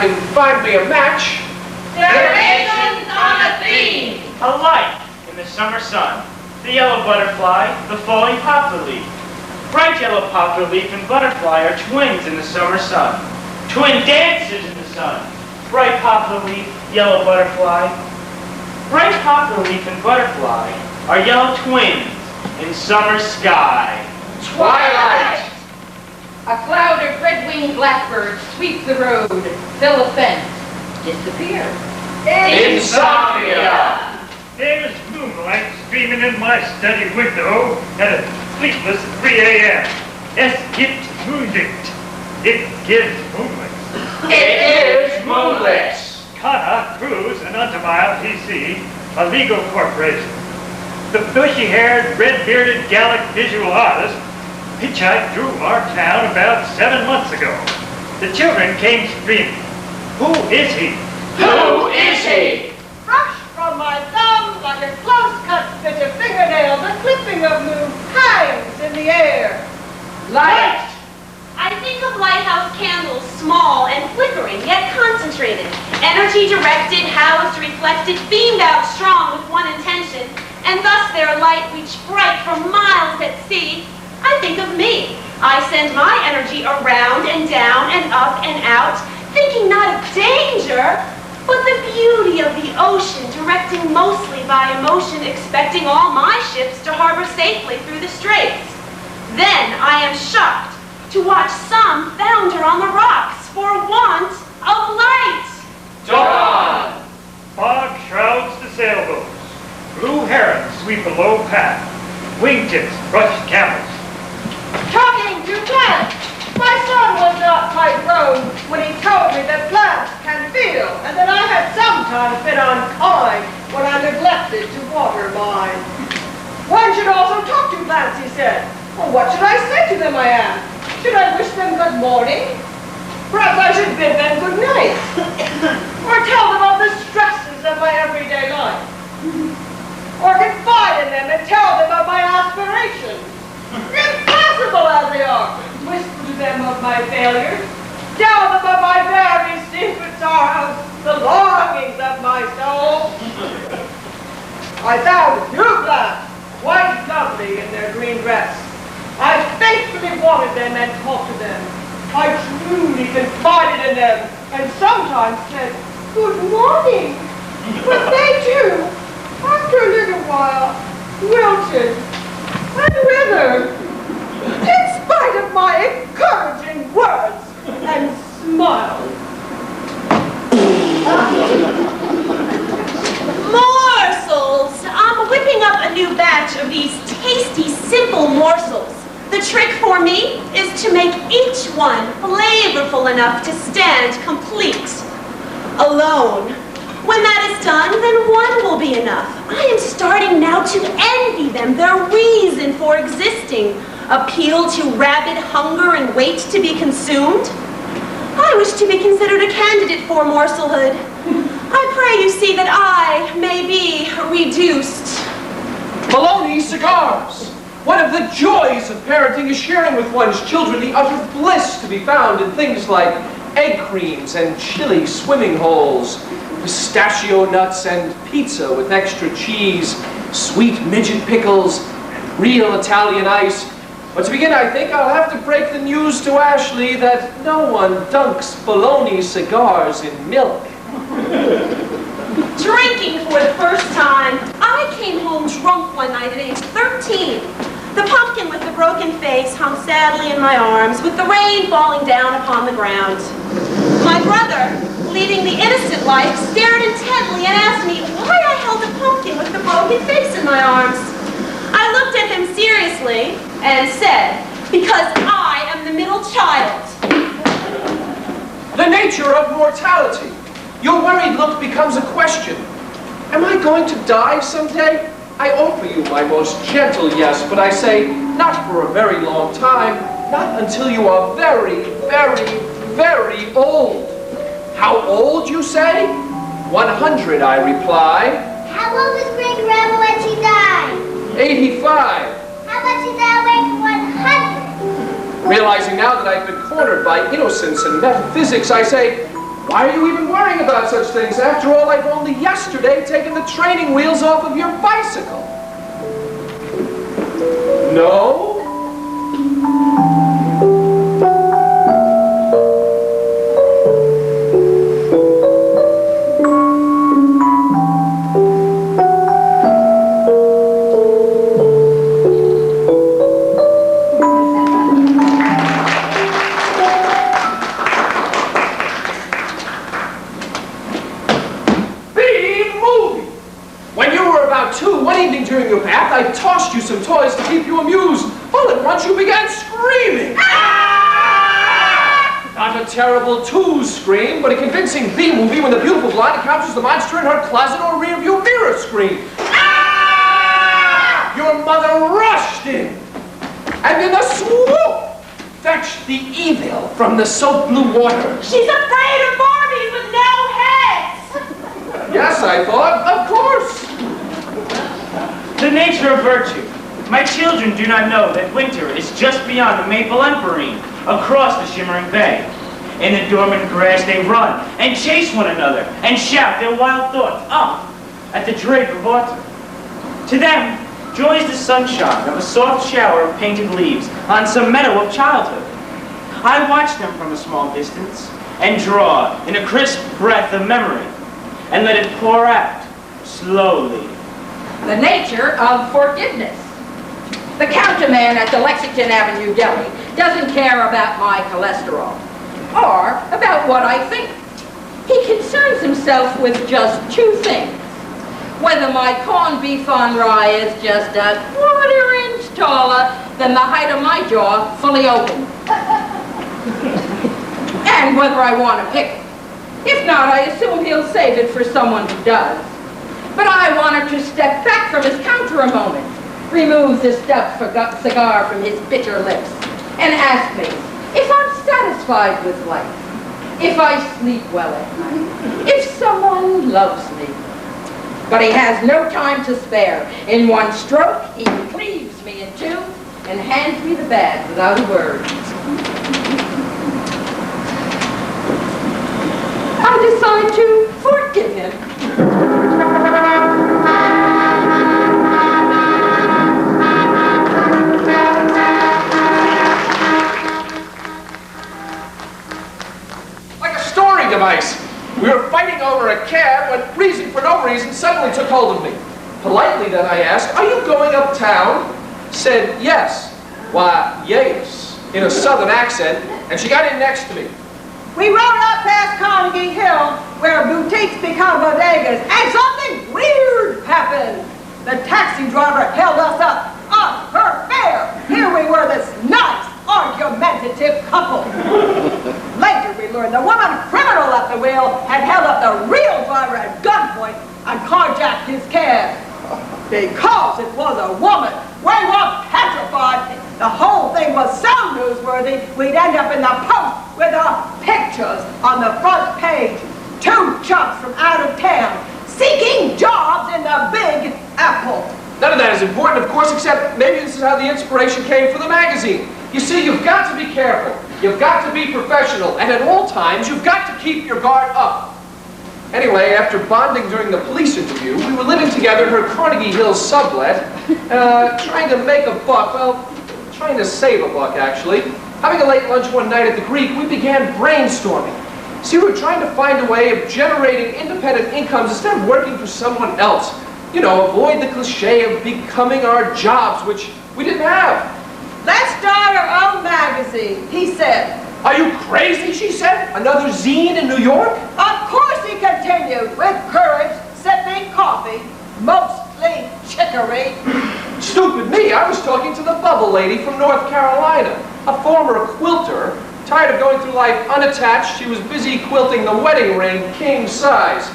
can find me a match. Decorations on a theme. A light in the summer sun. The yellow butterfly, the falling poplar leaf. Bright yellow poplar leaf and butterfly are twins in the summer sun. Twin dancers in the sun. Bright poplar leaf, yellow butterfly. Bright poplar leaf and butterfly are yellow twins in summer sky. Twilight. A cloud of red-winged blackbirds sweep the road, fill a fence, disappear. Insomnia. There's moonlight streaming in my study window at a sleepless 3 a.m. Es gibt Moonlicht. It gives moonlight. It is moonlit. Kana Cruz and Untamile PC, a legal corporation. The bushy-haired, red-bearded Gallic visual artist hitchhiked through our town about 7 months ago. The children came screaming, "Who is he? Who is he?" Brushed from my thumb like a close-cut bit of fingernail, the clipping of moon hangs in the air. Light. I think of lighthouse candles, small and flickering, yet concentrated. Energy directed, housed, reflected, beamed out strong with one intention, and thus their light reached bright for miles at sea. I think of me. I send my energy around and down and up and out, thinking not of danger, but the beauty of the ocean, directing mostly by emotion, expecting all my ships to harbor safely through the straits. Then I am shocked to watch some founder on the rocks for want of light. Dawn. Fog shrouds the sailboats. Blue herons sweep a low path. Wingtips brush camels. Talking to plants. My son was not quite grown when he told me that plants can feel, and that I had sometimes been unkind when I neglected to water mine. One should also talk to plants, he said. Well, what should I say to them, I asked? Should I wish them good morning? Perhaps I should bid them good night. Or tell them of the stresses of my everyday life. Or confide in them and tell them of my aspirations. Impossible as they are. Whisper to them of my failures. Tell them of my very secret sorrows, the longings of my soul. I found a new glass, quite lovely in their green dress. I faithfully watered them and talked to them. I truly confided in them, and sometimes said, "Good morning." But they too, after a little while, wilted and withered, in spite of my encouraging words and smiles. Morsels! I'm whipping up a new batch of these tasty, simple morsels. The trick for me is to make each one flavorful enough to stand complete. Alone. When that is done, then one will be enough. I am starting now to envy them, their reason for existing. Appeal to rabid hunger and wait to be consumed. I wish to be considered a candidate for morselhood. I pray you see that I may be reduced. Bologna cigars. One of the joys of parenting is sharing with one's children the utter bliss to be found in things like egg creams and chili swimming holes, pistachio nuts and pizza with extra cheese, sweet midget pickles, and real Italian ice. But to begin, I think I'll have to break the news to Ashley that no one dunks bologna cigars in milk. Drinking for the first time. I came home drunk one night at age 13. The pumpkin with the broken face hung sadly in my arms, with the rain falling down upon the ground. My brother, leading the innocent life, stared intently and asked me why I held a pumpkin with the broken face in my arms. I looked at him seriously and said, "Because I am the middle child." The nature of mortality. Your worried look becomes a question. Am I going to die someday? I offer you my most gentle yes, but I say, not for a very long time, not until you are very, very, very old. How old, you say? 100, I reply. How old was great-grandma when she died? 85. How much is that weight for 100? Realizing now that I've been cornered by innocence and metaphysics, I say, Why are you even worrying about such things? After all, I've only yesterday taken the training wheels off of your bicycle. No? During your bath, I tossed you some toys to keep you amused. All at once, you began screaming. Ah! Not a terrible two scream, but a convincing B-movie when the beautiful blonde encounters the monster in her closet or rearview mirror screen. Ah! Your mother rushed in, and in a swoop, fetched the evil from the soap blue water. She's afraid of Barbies with no heads. Yes, I thought, of course. The nature of virtue. My children do not know that winter is just beyond the maple emperine, across the shimmering bay. In the dormant grass they run and chase one another and shout their wild thoughts up at the drape of autumn. To them, joy is the sunshine of a soft shower of painted leaves on some meadow of childhood. I watch them from a small distance and draw in a crisp breath of memory and let it pour out slowly. The nature of forgiveness. The counterman at the Lexington Avenue Deli doesn't care about my cholesterol or about what I think. He concerns himself with just two things. Whether my corned beef on rye is just a quarter-inch taller than the height of my jaw fully open. And whether I want to pick it. If not, I assume he'll save it for someone who does. But I wanted to step back from his counter a moment, remove the stuffed cigar from his bitter lips, and ask me if I'm satisfied with life, if I sleep well at night, if someone loves me. But he has no time to spare. In one stroke, he cleaves me in two and hands me the bag without a word. I decide to forgive him. Like a story device. We were fighting over a cab when reason for no reason suddenly took hold of me. Politely then I asked, "Are you going uptown?" Said, "Yes." "Why, yes," in a southern accent, and she got in next to me. We rode up past Carnegie Hill, where boutiques become bodegas, and something weird happened. The taxi driver held us up on her fare. Here we were, this nice, argumentative couple. Later we learned the woman criminal at the wheel had held up the real driver at gunpoint and carjacked his cab. Because it was a woman, we were petrified. The whole thing was so newsworthy, we'd end up in the Post with our pictures on the front page. Two chumps from out of town, seeking jobs in the Big Apple. None of that is important, of course, except maybe this is how the inspiration came for the magazine. You see, you've got to be careful. You've got to be professional. And at all times, you've got to keep your guard up. Anyway, after bonding during the police interview, we were living together in her Carnegie Hill sublet, trying to make a buck. Well, trying to save a buck, actually. Having a late lunch one night at the Greek, we began brainstorming. See, we were trying to find a way of generating independent incomes instead of working for someone else. You know, avoid the cliche of becoming our jobs, which we didn't have. Let's start our own magazine, he said. Are you crazy, she said? Another zine in New York? Of course, he continued, with courage, sipping coffee, mostly chicory. Stupid me, I was talking to the bubble lady from North Carolina, a former quilter. Tired of going through life unattached, she was busy quilting the wedding ring king size.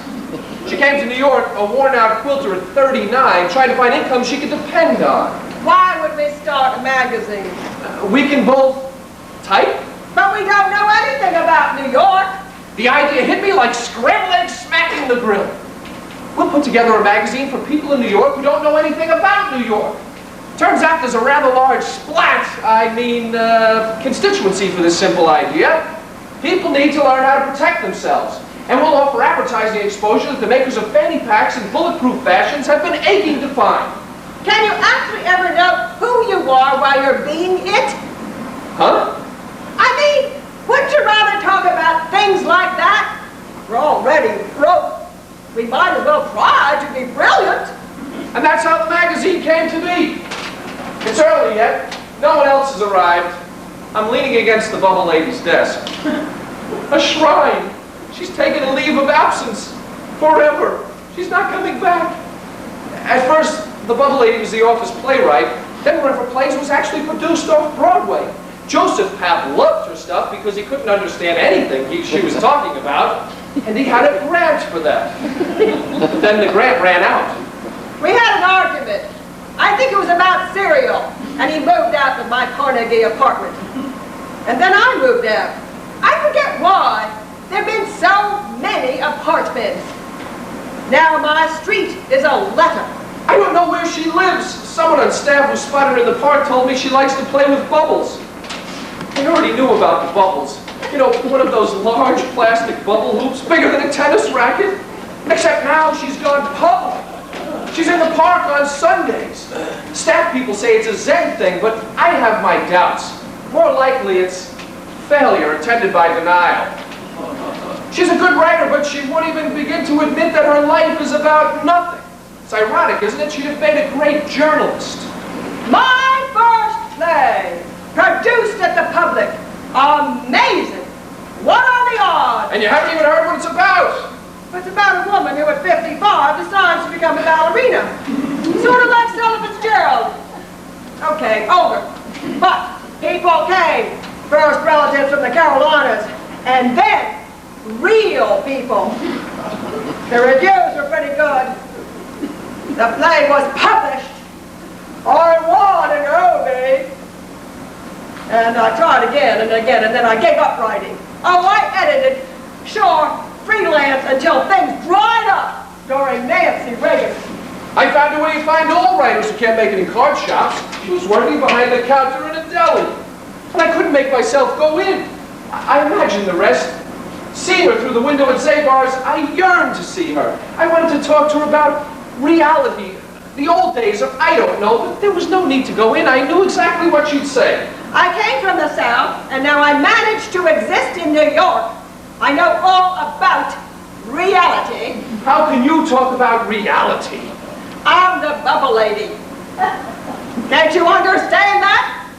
She came to New York, a worn-out quilter at 39, trying to find income she could depend on. Why would we start a magazine? We can both type. But we don't know anything about New York. The idea hit me like scrambled eggs smacking the grill. We'll put together a magazine for people in New York who don't know anything about New York. Turns out there's a rather large constituency for this simple idea. People need to learn how to protect themselves. And we'll offer advertising exposure that the makers of fanny packs and bulletproof fashions have been aching to find. Can you actually ever know who you are while you're being it? Huh? I mean, wouldn't you rather talk about things like that? We're already broke. We might as well try to be brilliant. And that's how the magazine came to be. It's early yet. No one else has arrived. I'm leaning against the bubble lady's desk. A shrine. She's taken a leave of absence. Forever. She's not coming back. At first, the bubble lady was the office playwright. Then one of her plays was actually produced off Broadway. Joseph Papp loved her stuff because he couldn't understand anything she was talking about, and he had a grant for that. But then the grant ran out. We had an argument. I think it was about cereal, and he moved out of my Carnegie apartment. And then I moved out. I forget why. There have been so many apartments. Now my street is a letter. I don't know where she lives. Someone on staff who spotted her in the park told me she likes to play with bubbles. I already knew about the bubbles. You know, one of those large plastic bubble hoops, bigger than a tennis racket. Except now she's gone public. She's in the park on Sundays. Staff people say it's a Zen thing, but I have my doubts. More likely it's failure attended by denial. She's a good writer, but she won't even begin to admit that her life is about nothing. It's ironic, isn't it? She'd have made a great journalist. My first play, produced at the public. Amazing. What are the odds? And you haven't even heard what it's about. It's about a woman who at 55 decides to become a ballerina. Sort of like Stella Fitzgerald. Okay, older. But people came. First relatives from the Carolinas. And then real people. The reviews were pretty good. The play was published. I won in Obie. And I tried again and again, and then I gave up writing. Oh, I edited, sure, freelance until things dried up during Nancy Reagan. I found a way to find all writers who can't make it in card shops. She was working behind the counter in a deli. And I couldn't make myself go in. I imagined the rest. Seeing her through the window at Zabar's, I yearned to see her. I wanted to talk to her about reality, the old days of I don't know, but there was no need to go in. I knew exactly what she'd say. I came from the South, and now I managed to exist in New York. I know all about reality. How can you talk about reality? I'm the bubble lady. Can't you understand that?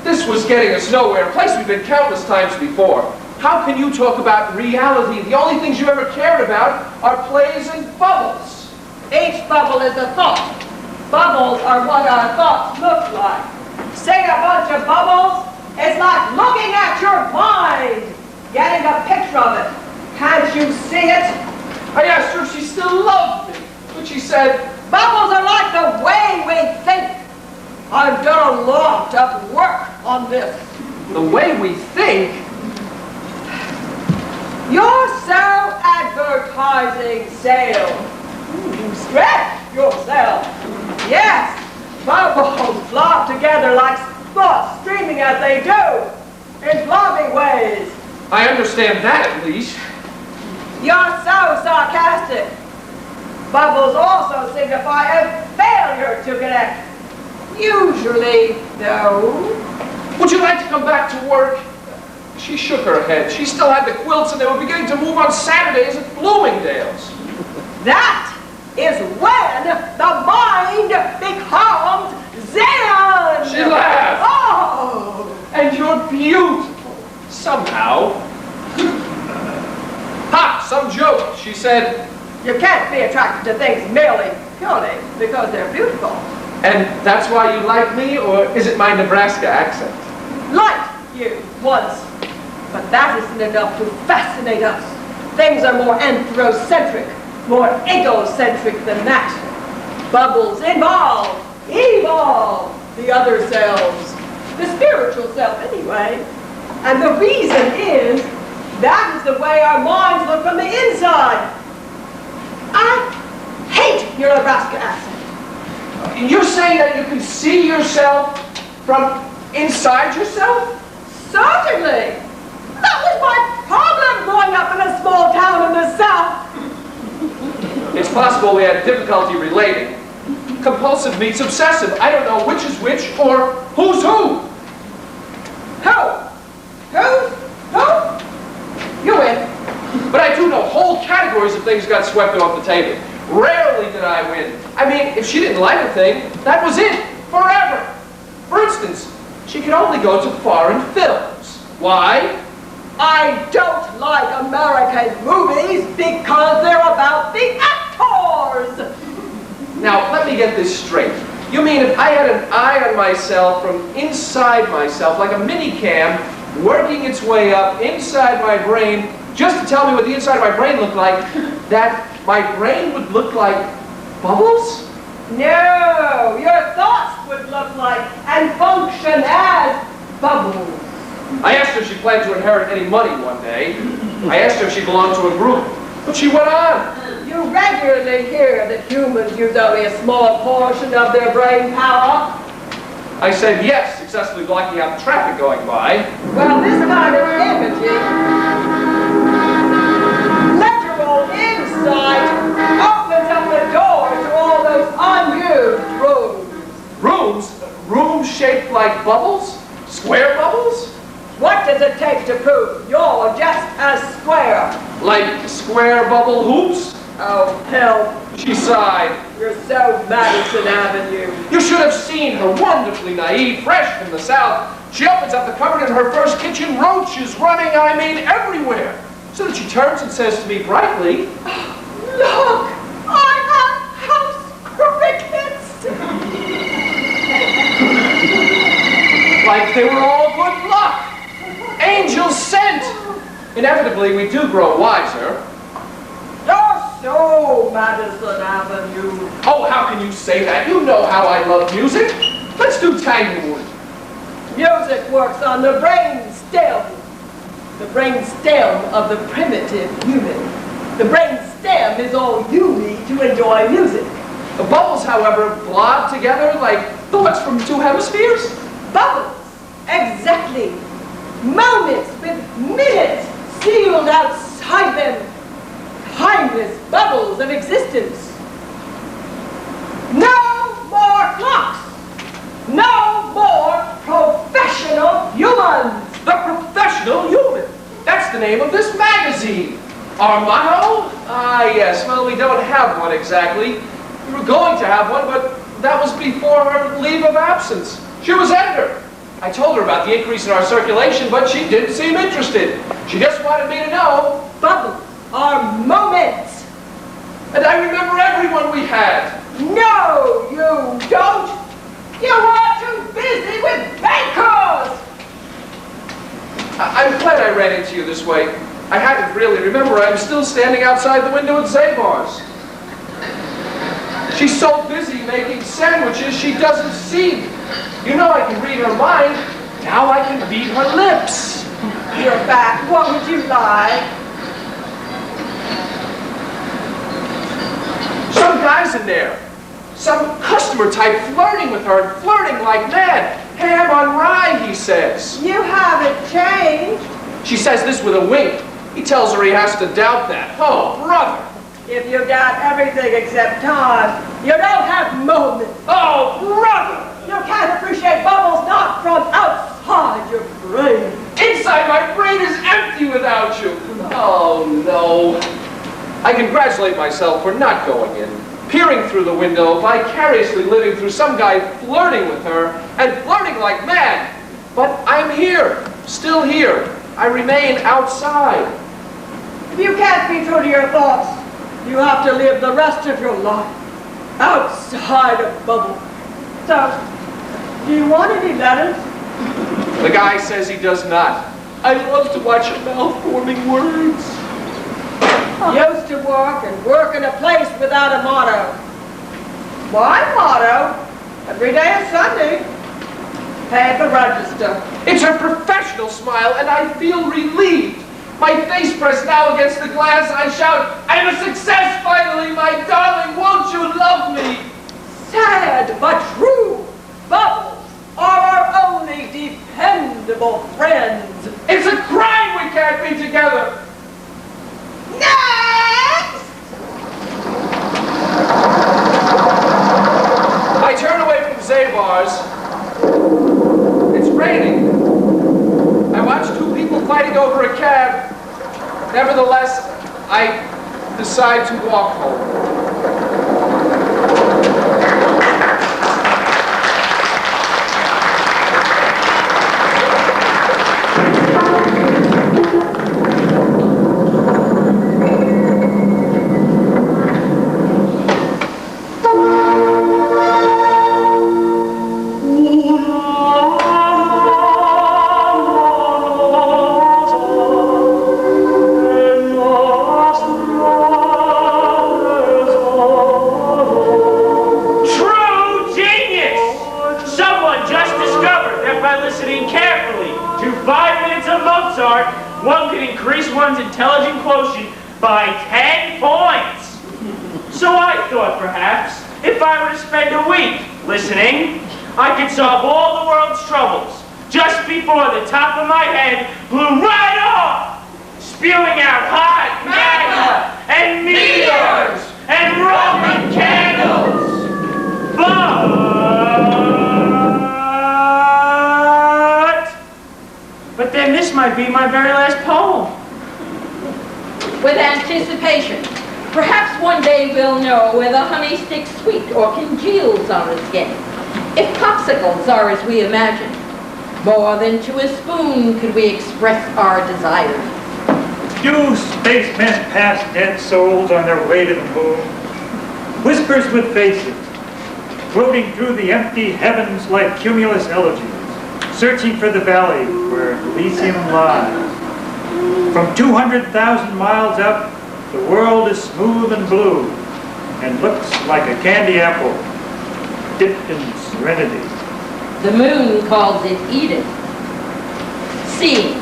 This was getting us nowhere, a place we've been countless times before. How can you talk about reality? The only things you ever cared about are plays and bubbles. Each bubble is a thought. Bubbles are what our thoughts look like. Seeing a bunch of bubbles, it's like looking at your mind, getting a picture of it. Can't you see it? I asked her if she still loved me, but she said, bubbles are like the way we think. I've done a lot of work on this. The way we think? You're so advertising sales. You stretch yourself. Yes, bubbles flop together like spots streaming as they do, in floppy ways. I understand that at least. You're so sarcastic. Bubbles also signify a failure to connect. Usually, no. Would you like to come back to work? She shook her head. She still had the quilts and they were beginning to move on Saturdays at Bloomingdale's. That is when the mind becomes Zen! She laughed. Oh! And you're beautiful. Somehow. Ha! Some joke. She said, you can't be attracted to things merely, purely, because they're beautiful. and that's why you like me, or is it my Nebraska accent? Like you, once. But that isn't enough to fascinate us. Things are more anthrocentric, more egocentric than that. Bubbles evolve the other selves, the spiritual self anyway. And the reason is, that is the way our minds look from the inside. I hate your Nebraska accent. You're saying that you can see yourself from inside yourself? Certainly. That small town in the South. It's possible we had difficulty relating. Compulsive meets obsessive. I don't know which is which or who's who. Who? You win. But I do know whole categories of things got swept off the table. Rarely did I win. I mean, if she didn't like a thing, that was it. Forever. For instance, she could only go to foreign films. Why? I don't like American movies because they're about the actors. Now, let me get this straight. You mean if I had an eye on myself from inside myself, like a mini-cam, working its way up inside my brain, just to tell me what the inside of my brain looked like, that my brain would look like bubbles? No, your thoughts would look like and function as bubbles. I asked her if she planned to inherit any money one day. I asked her if she belonged to a group, but she went on. You regularly hear that humans use only a small portion of their brain power. I said yes, successfully blocking out the traffic going by. Well, this kind of imaging, literal insight, opens up the door to all those unused rooms. Rooms? Rooms shaped like bubbles? Square bubbles? What does it take to prove you're just as square? Like square bubble hoops? Oh, hell. She sighed. You're so Madison Avenue. You should have seen her, wonderfully naive, fresh from the South. She opens up the cupboard in her first kitchen, roaches running, I mean, everywhere. So that she turns and says to me brightly, Look, I have house crickets. like they were all good luck. Angels sent. Inevitably, we do grow wiser. You're so Madison Avenue. Oh, how can you say that? You know how I love music. Let's do Tanglewood. Music works on the brain stem. The brain stem of the primitive human. The brain stem is all you need to enjoy music. The bubbles, however, blob together like thoughts from two hemispheres. Bubbles. Exactly. Moments with minutes sealed outside them. Timeless bubbles of existence. No more clocks. No more professional humans. The Professional Human. That's the name of this magazine. Our motto? Ah, yes. Well, we don't have one exactly. We were going to have one, but that was before her leave of absence. She was editor. I told her about the increase in our circulation, but she didn't seem interested. She just wanted me to know. Bubbles are moments. And I remember everyone we had. No, you don't. You are too busy with bankers. I'm glad I ran into you this way. I hadn't really. Remember, I'm still standing outside the window at Zabar's. She's so busy making sandwiches, she doesn't see me. You know I can read her mind. Now I can read her lips. You're back. What would you like? Some guy's in there. Some customer type flirting with her, and flirting like mad. Ham on rye, he says. You haven't changed. She says this with a wink. He tells her he has to doubt that. Oh, brother. If you doubt everything except time, you don't have moments. Oh, brother. You can't appreciate bubbles not from outside your brain. Inside my brain is empty without you. Oh, no. I congratulate myself for not going in, peering through the window, vicariously living through some guy flirting with her, and flirting like mad. But I'm here, still here. I remain outside. If you can't be true to your thoughts, you have to live the rest of your life outside a bubble. So, do you want any letters? The guy says he does not. I love to watch a mouth forming words. Used to work in a place without a motto. My motto, every day is Sunday, pay at the register. It's her professional smile, and I feel relieved. My face pressed now against the glass, I shout, I'm a success finally, my darling, won't you love me? Sad but true, bubbles are our only dependable friends. It's a crime we can't be together. cars. It's raining. I watched two people fighting over a cab. Nevertheless, I decide to walk home. One could increase one's intelligence quotient by 10 points. So I thought perhaps, if I were to spend a week listening, I could solve all the world's troubles just before the top of my head blew right off, spewing out hot magma and meteors and Roman candles. But then this might be my very last poem. With anticipation. Perhaps one day we'll know whether honey sticks sweet or congeals on the skin. If popsicles are as we imagine, more than to a spoon could we express our desires. Do spacemen pass dead souls on their way to the moon? Whispers with faces, floating through the empty heavens like cumulus elegies, searching for the valley where Elysium lies. From 200,000 miles up, the world is smooth and blue and looks like a candy apple dipped in serenity. The moon calls it Eden. Seeing.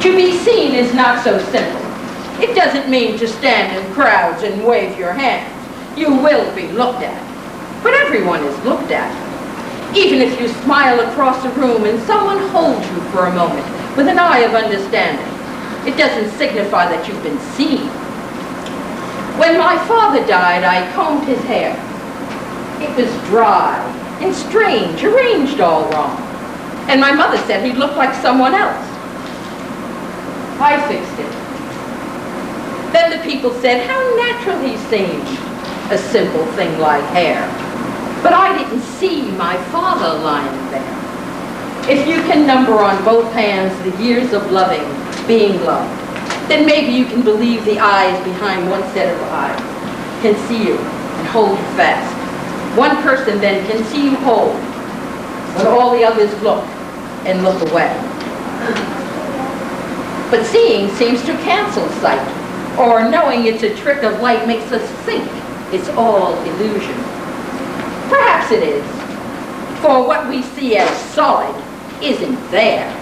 To be seen is not so simple. It doesn't mean to stand in crowds and wave your hands. You will be looked at. But everyone is looked at. Even if you smile across a room and someone holds you for a moment with an eye of understanding, it doesn't signify that you've been seen. When my father died, I combed his hair. It was dry and strange, arranged all wrong. And my mother said he looked like someone else. I fixed it. Then the people said how natural he seemed. A simple thing like hair. But I didn't see my father lying there. If you can number on both hands the years of loving, being loved, then maybe you can believe the eyes behind one set of eyes can see you and hold you fast. One person then can see you whole, when all the others look and look away. But seeing seems to cancel sight, or knowing it's a trick of light makes us think it's all illusion. Perhaps it is, for what we see as solid isn't there.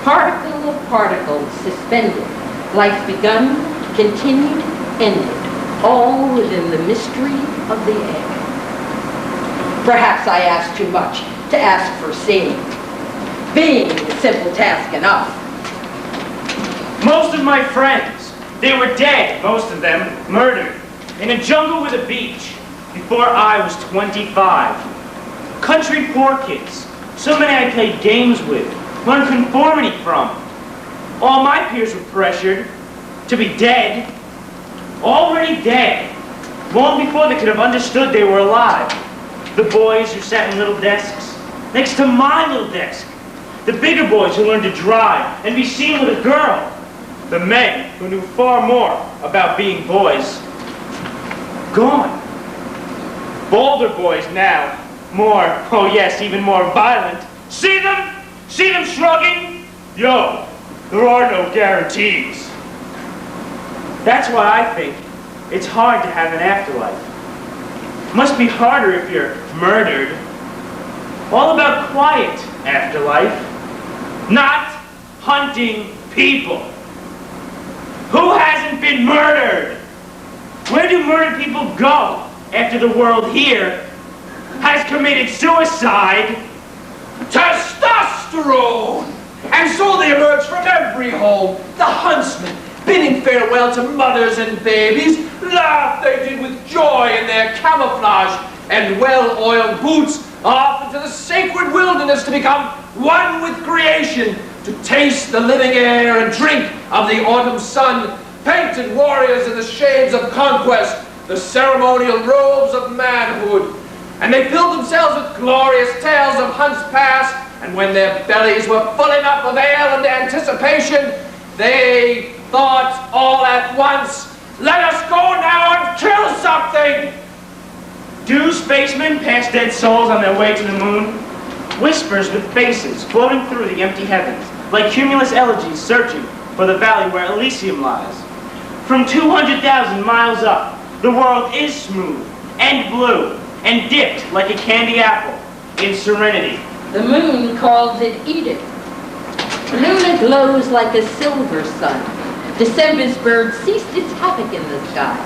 Particle of particles suspended, life begun, continued, ended, all within the mystery of the air. Perhaps I ask too much to ask for seeing. Being is a simple task enough. Most of my friends, they were dead, most of them murdered, in a jungle with a beach, before I was 25. Country poor kids, so many I played games with, learned conformity from. All my peers were pressured to be dead, already dead, long before they could have understood they were alive. The boys who sat in little desks, next to my little desk. The bigger boys who learned to drive and be seen with a girl. The men who knew far more about being boys. Gone. Bolder boys now, more, oh yes, even more violent. See them? See them shrugging? Yo, there are no guarantees. That's why I think it's hard to have an afterlife. Must be harder if you're murdered. All about quiet afterlife, not hunting people. Who hasn't been murdered? Where do murdered people go after the world here has committed suicide? Testosterone! And so they emerge from every home, the huntsmen, bidding farewell to mothers and babies. Laugh they did with joy in their camouflage, and well-oiled boots off into the sacred wilderness to become one with creation, to taste the living air and drink of the autumn sun, painted warriors in the shades of conquest, the ceremonial robes of manhood. And they filled themselves with glorious tales of hunts past, and when their bellies were full enough of ale and anticipation, they thought all at once, let us go now and kill something! Do spacemen pass dead souls on their way to the moon? Whispers with faces floating through the empty heavens, like cumulus elegies searching for the valley where Elysium lies. From 200,000 miles up, the world is smooth and blue and dipped like a candy apple in serenity. The moon calls it Eden. Luna glows like a silver sun. December's bird ceased its havoc in the sky.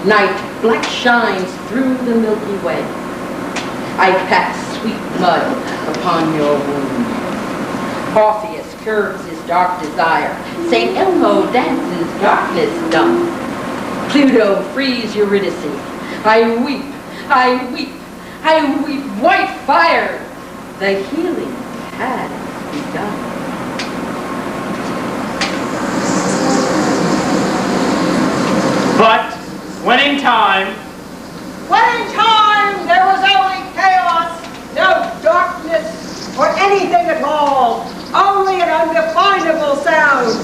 Night black shines through the Milky Way. I pass sweet mud upon your wound. Orpheus curbs his dark desire. St. Elmo dances darkness dumb. Pluto frees Eurydice. I weep, I weep, I weep, white fire. The healing has begun. But when in time there was only chaos, no darkness or anything at all, only an undefinable sound,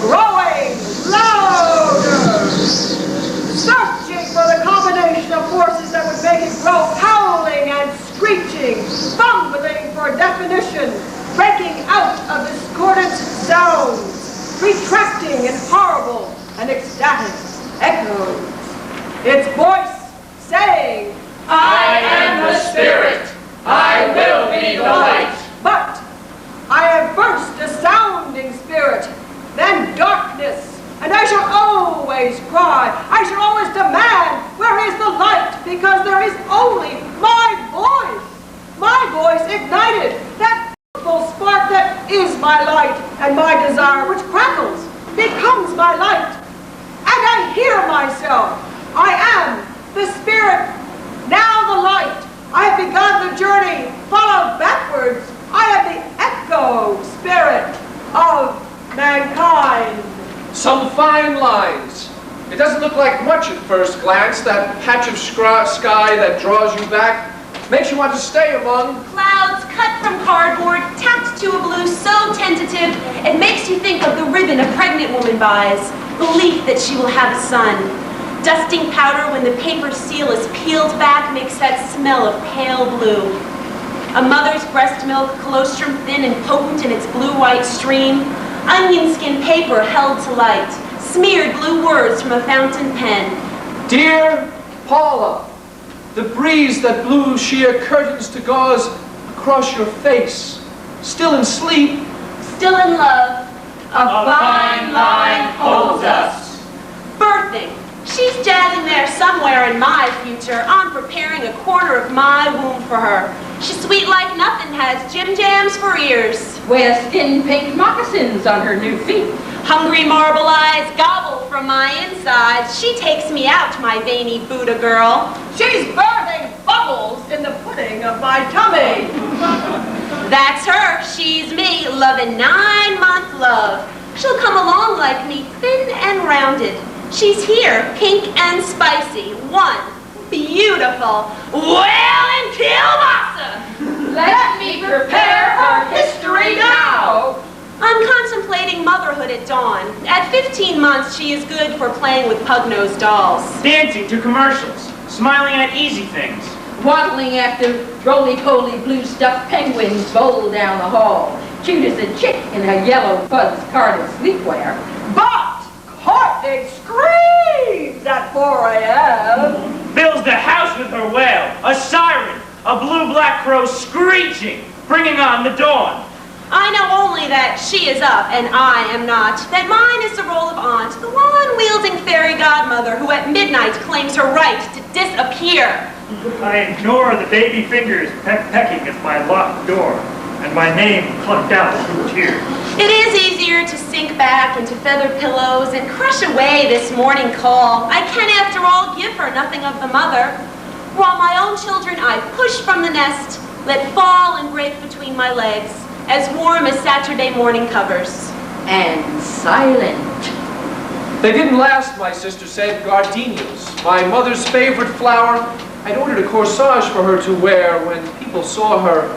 growing louder, searching for the combination of forces that would make it grow, howling and screeching, fumbling for definition, breaking out of discordant sounds, retracting in horrible and ecstatic echoes. Its voice saying, I am the Spirit. I will be the light. But I am first a sounding spirit, then darkness, and I shall always cry, I shall always demand, where is the light? Because there is only my voice ignited, that beautiful spark that is my light, and my desire, which crackles, becomes my light. And I hear myself. I am the Spirit, now the light. I have begun the journey, followed backwards. I am the echo spirit of mankind. Some fine lines. It doesn't look like much at first glance, that patch of sky that draws you back. Makes you want to stay among. Clouds cut from cardboard, tacked to a blue so tentative, it makes you think of the ribbon a pregnant woman buys, belief that she will have a son. Dusting powder when the paper seal is peeled back makes that smell of pale blue. A mother's breast milk, colostrum thin and potent in its blue-white stream. Onion skin paper held to light. Smeared blue words from a fountain pen. Dear Paula, the breeze that blew sheer curtains to gauze across your face. Still in sleep. Still in love. A fine line holds us. Birthing. She's jazzing there somewhere in my future. I'm preparing a corner of my womb for her. She's sweet like nothing, has Jim Jams for ears. Wears thin pink moccasins on her new feet. Hungry marble eyes gobble from my insides. She takes me out, my veiny Buddha girl. She's birthing bubbles in the pudding of my tummy. That's her, she's me, loving 9-month love. She'll come along like me, thin and rounded. She's here, pink and spicy, one, beautiful, well and kielbasa. Let me prepare her history now. I'm contemplating motherhood at dawn. At 15 months, she is good for playing with pug-nosed dolls. Dancing to commercials, smiling at easy things. Waddling after roly-poly blue stuffed penguins bowl down the hall. Cute as a chick in her yellow fuzz carded sleepwear. But Courtney screams at 4 a.m. Fills the house with her wail, a siren, a blue-black crow screeching, bringing on the dawn. I know only that she is up and I am not, that mine is the role of aunt, the wand-wielding fairy godmother who at midnight claims her right to disappear. I ignore the baby fingers pecking at my locked door, and my name plucked out through tears. It is easier to sink back into feather pillows and crush away this morning call. I can, after all, give her nothing of the mother. while my own children I pushed from the nest, let fall and break between my legs, as warm as Saturday morning covers. And silent. They didn't last, my sister said. Gardenias, my mother's favorite flower. I'd ordered a corsage for her to wear when people saw her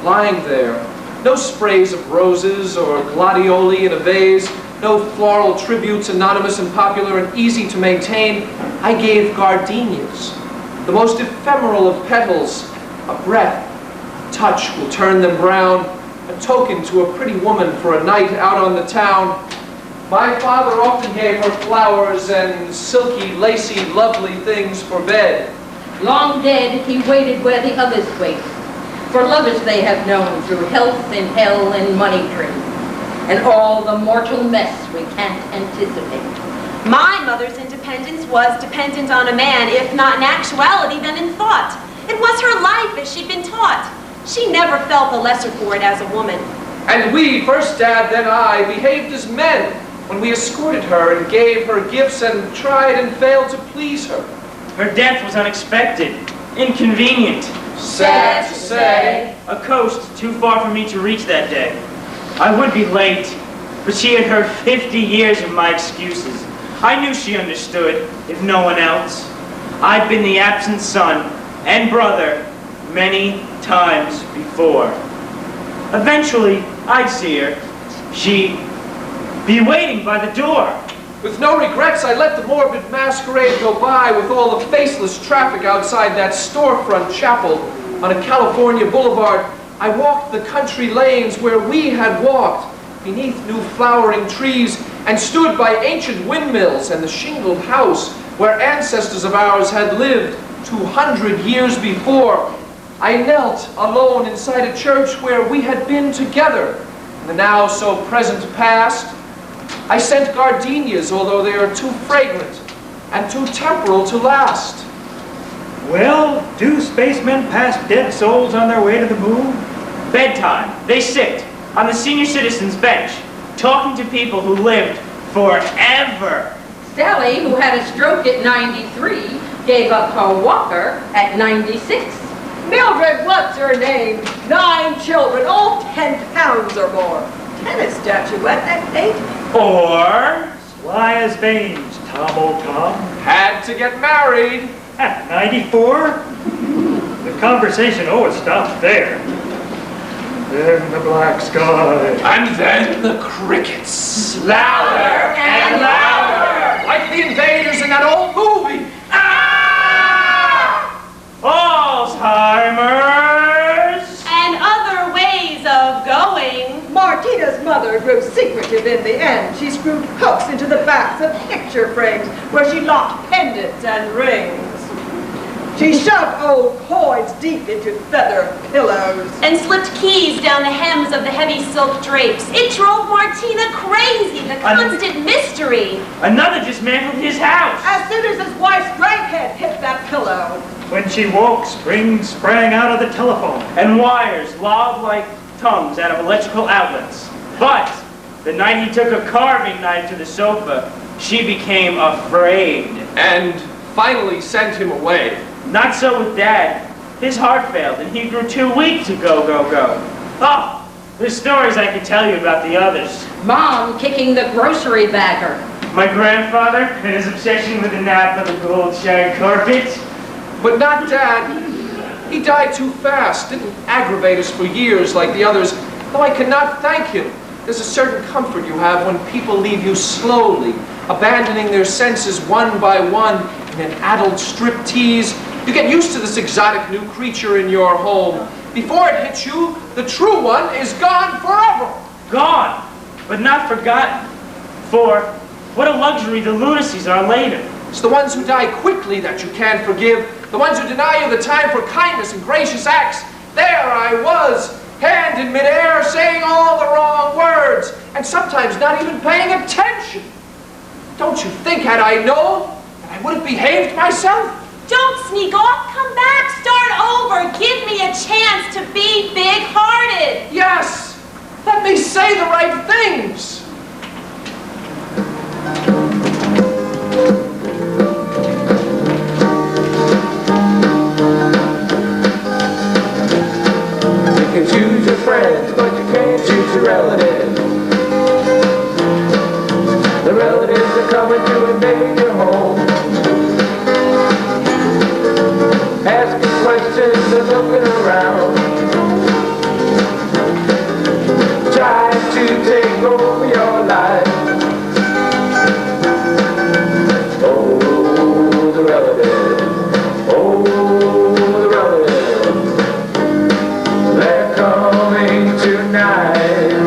lying there. No sprays of roses or gladioli in a vase, no floral tributes anonymous and popular and easy to maintain. I gave gardenias, the most ephemeral of petals, a breath, a touch will turn them brown, a token to a pretty woman for a night out on the town. My father often gave her flowers and silky, lacy, lovely things for bed. Long dead, he waited where the others wait. For lovers they have known through health and hell and money tree, and all the mortal mess we can't anticipate. My mother's independence was dependent on a man, if not in actuality, then in thought. It was her life as she'd been taught. She never felt the lesser for it as a woman. And we, first Dad, then I, behaved as men when we escorted her and gave her gifts and tried and failed to please her. Her death was unexpected, inconvenient. Sad to say. A coast too far for me to reach that day. I would be late, but she had heard 50 years of my excuses. I knew she understood, if no one else. I'd been the absent son and brother many times before. Eventually, I'd see her. She'd be waiting by the door. With no regrets, I let the morbid masquerade go by with all the faceless traffic outside that storefront chapel on a California boulevard. I walked the country lanes where we had walked, beneath new flowering trees, and stood by ancient windmills and the shingled house where ancestors of ours had lived 200 years before. I knelt alone inside a church where we had been together in the now so present past. I sent gardenias, although they are too fragrant and too temporal to last. Well, do spacemen pass dead souls on their way to the moon? Bedtime. They sit on the senior citizens bench, talking to people who lived forever. Sally, who had a stroke at 93, gave up her walker at 96. Mildred, what's her name? 9 children, all 10 pounds or more. Tennis statuette at 8. Or Sly as veins, Tom old Tom. Had to get married. At 94? The conversation always stops there. Then the black sky. And then the crickets. Louder and louder. Like the invaders in that old movie. Ah! Alzheimer's. And other ways of going. Martina's mother grew secretive in the end. She screwed hooks into the backs of picture frames where she locked pendants and rings. She shoved old coins deep into feather pillows. And slipped keys down the hems of the heavy silk drapes. It drove Martina crazy, the constant mystery. Another dismantled his house. As soon as his wife's draghead hit that pillow. When she woke, springs sprang out of the telephone. And wires lobbed like tongues out of electrical outlets. But the night he took a carving knife to the sofa, she became afraid. And finally sent him away. Not so with Dad. His heart failed and he grew too weak to go. Oh, there's stories I could tell you about the others. Mom kicking the grocery bagger. My grandfather and his obsession with the nap of the gold shag carpet. But not Dad. He died too fast, didn't aggravate us for years like the others, though I cannot thank him. There's a certain comfort you have when people leave you slowly, abandoning their senses one by one in an adult striptease. You get used to this exotic new creature in your home. Before it hits you, the true one is gone forever. Gone, but not forgotten. For what a luxury the lunacies are later. It's the ones who die quickly that you can't forgive, the ones who deny you the time for kindness and gracious acts. There I was, hand in midair, saying all the wrong words, and sometimes not even paying attention. Don't you think, had I known, that I would have behaved myself? Don't sneak off, come back, start over, give me a chance to be big-hearted. Yes, let me say the right things. asking questions and looking around, trying to take over your life. Oh, the relatives, oh, the relatives, they're coming tonight.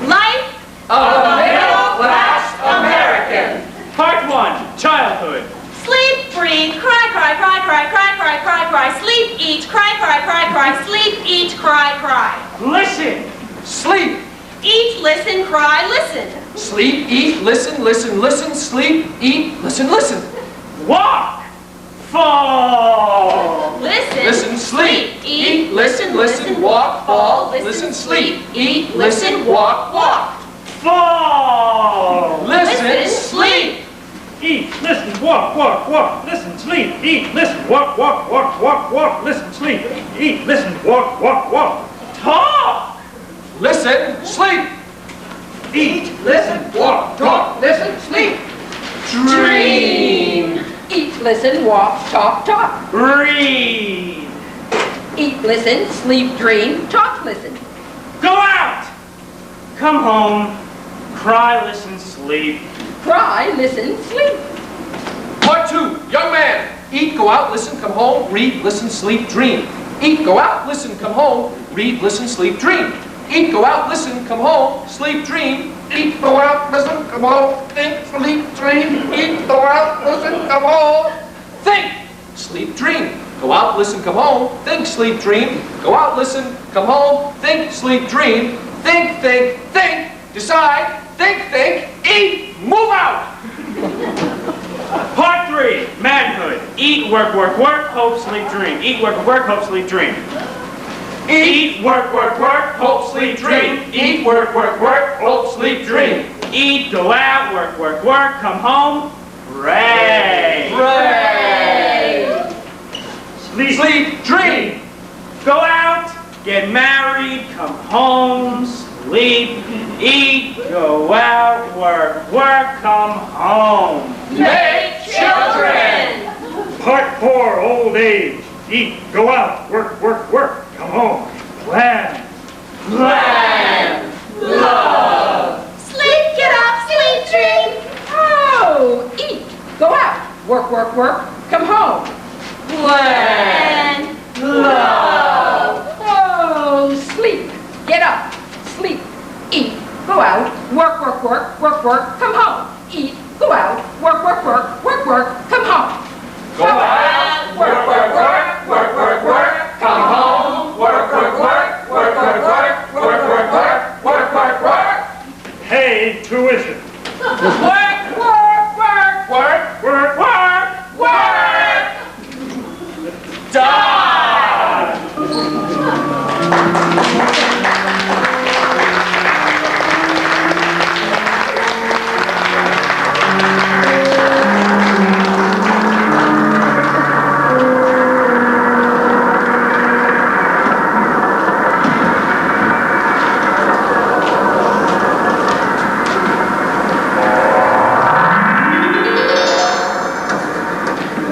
Life of a middle-class American. Part 1, childhood. Sleep, breathe, cry, cry, cry, cry, cry, cry, cry, cry. Sleep, eat, cry, cry, cry, cry. Sleep, eat, cry, cry. Listen. Sleep. Eat, listen, cry, listen. Sleep, eat, listen, listen, listen. Sleep, eat, listen, listen. Walk. Fall. Listen, Listen, sleep, eat, listen, listen, walk, fall, listen, sleep, eat, listen, walk, walk. Fall. Listen, sleep. Eat, listen, walk, walk, walk, listen, sleep. Eat, listen, walk, walk, walk, walk, walk, listen, sleep. Eat, listen, walk, walk, walk. Talk. Listen, sleep. Eat, listen, walk, talk, listen, sleep. Dream. Eat, listen, walk, talk, talk. Read. Eat, listen, sleep, dream, talk, listen. Go out. Come home. Cry, listen, sleep. Cry, listen, sleep. Part 2, young man. Eat, go out, listen, come home, read, listen, sleep, dream. Eat, go out, listen, come home, read, listen, sleep, dream. Eat, go out, listen, come home, sleep, dream. Eat, go out, listen, come home, think, sleep, dream. Eat, go out, listen, come home, think, sleep, dream. Go out, listen, come home, think, sleep, dream. Go out, listen, come home, think, sleep, dream. Think, think, think, decide, think, eat, move out. Part 3, manhood. Eat, work, work, work, hope, sleep, dream. Eat, work, work, hope, sleep, dream. Eat, work, work, work, hope, sleep, dream. Eat, work, work, work, hope, sleep, dream. Eat, go out, work, work, work, come home, pray. Pray. Sleep. Sleep, dream. Go out, get married, come home, sleep, eat, go out, work, work, come home. Make children. Part 4, old age. Eat, go out, work, work, work, come home. Plan. Plan. Love. Sleep, get up, sleep, dream. Oh, eat, go out, work, work, work, come home. Plan. And Love. Oh, sleep, get up, sleep, eat, go out, work, work, work, work, work, come home. Eat, go out, work, work, work, work, work, come home. Go out, work, work, work, work, work, work, come home, work, work, work, work, work, work, work, work, work, work, work, work. Pay tuition. Work, work, work, work, Work, work, work. Die.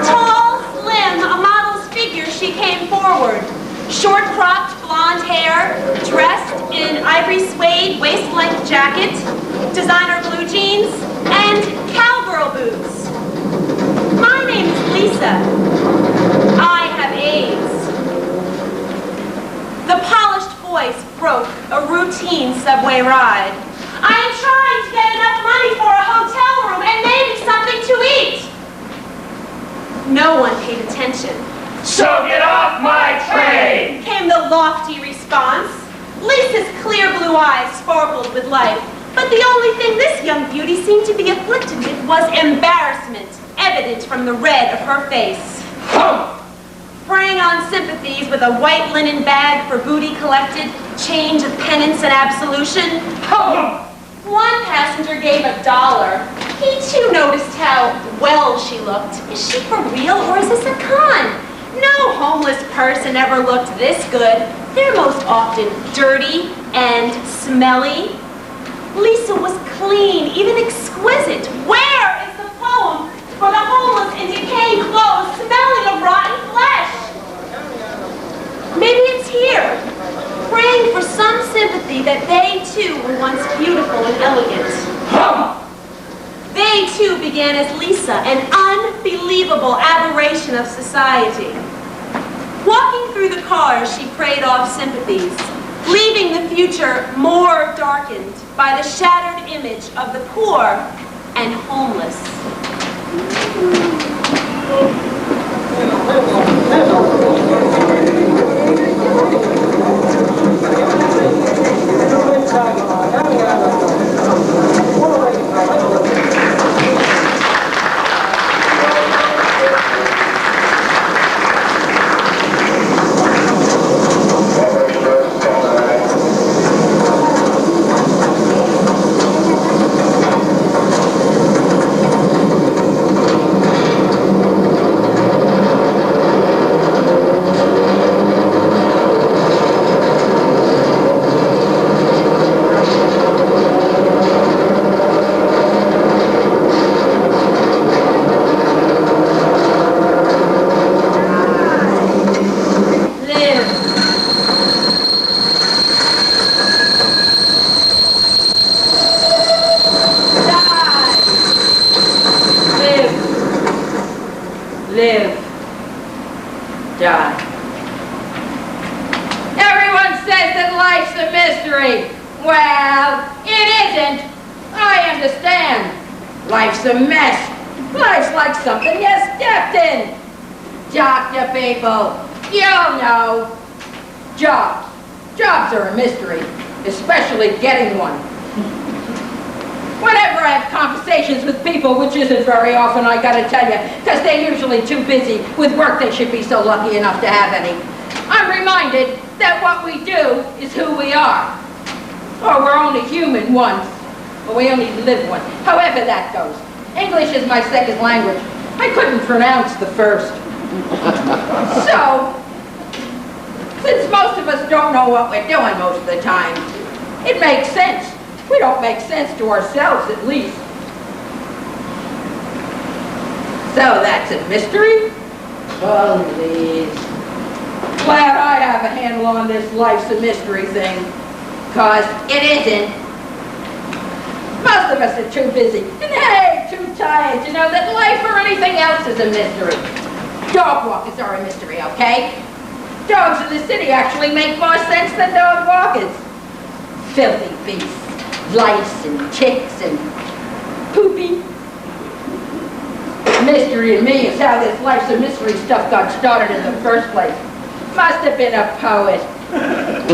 tall, slim, a model's figure, she came forward. Short-cropped blonde hair, dressed in ivory suede waist-length jacket, designer blue jeans, and cowgirl boots. My name is Lisa. I have AIDS. The polished voice broke a routine subway ride. I am trying to get enough money for a hotel room and maybe something to eat. No one paid attention. So get off my train. Came the lofty response. Lisa's clear blue eyes sparkled with life, but the only thing this young beauty seemed to be afflicted with was embarrassment, evident from the red of her face. Humph. Preying on sympathies with a white linen bag for booty collected, change of penance and absolution. Humph. One passenger gave $1. He too noticed how well she looked. Is she for real or is this a con? No homeless person ever looked this good. They're most often dirty and smelly. Lisa was clean, even exquisite. Where is the poem for the homeless in decaying clothes, smelling of rotten flesh? Maybe it's here, praying for some sympathy that they too were once beautiful and elegant. They too began as Lisa, an unbelievable aberration of society. Walking through the cars, she prayed off sympathies, leaving the future more darkened by the shattered image of the poor and homeless. Live, die. Everyone says that life's a mystery. Well, it isn't. I understand. Life's a mess. Life's like something you stepped in. Doctor people, you'll know. Jobs. Jobs are a mystery, especially getting one. Whenever I have conversations with people, which isn't very often, I gotta tell you, because they're usually too busy with work they should be so lucky enough to have any, I'm reminded that what we do is who we are. Or we're only human once, or we only live once. However that goes. English is my second language. I couldn't pronounce the first. So, since most of us don't know what we're doing most of the time, it makes sense. We don't make sense to ourselves, at least. So that's a mystery? Oh, please. Glad I have a handle on this life's a mystery thing, 'cause it isn't. Most of us are too busy, and hey, too tired to know that life or anything else is a mystery. Dog walkers are a mystery, okay? Dogs in the city actually make more sense than dog walkers. Filthy beasts. Lice and ticks and poopy. Mystery to me is how this life's a mystery stuff got started in the first place. Must have been a poet.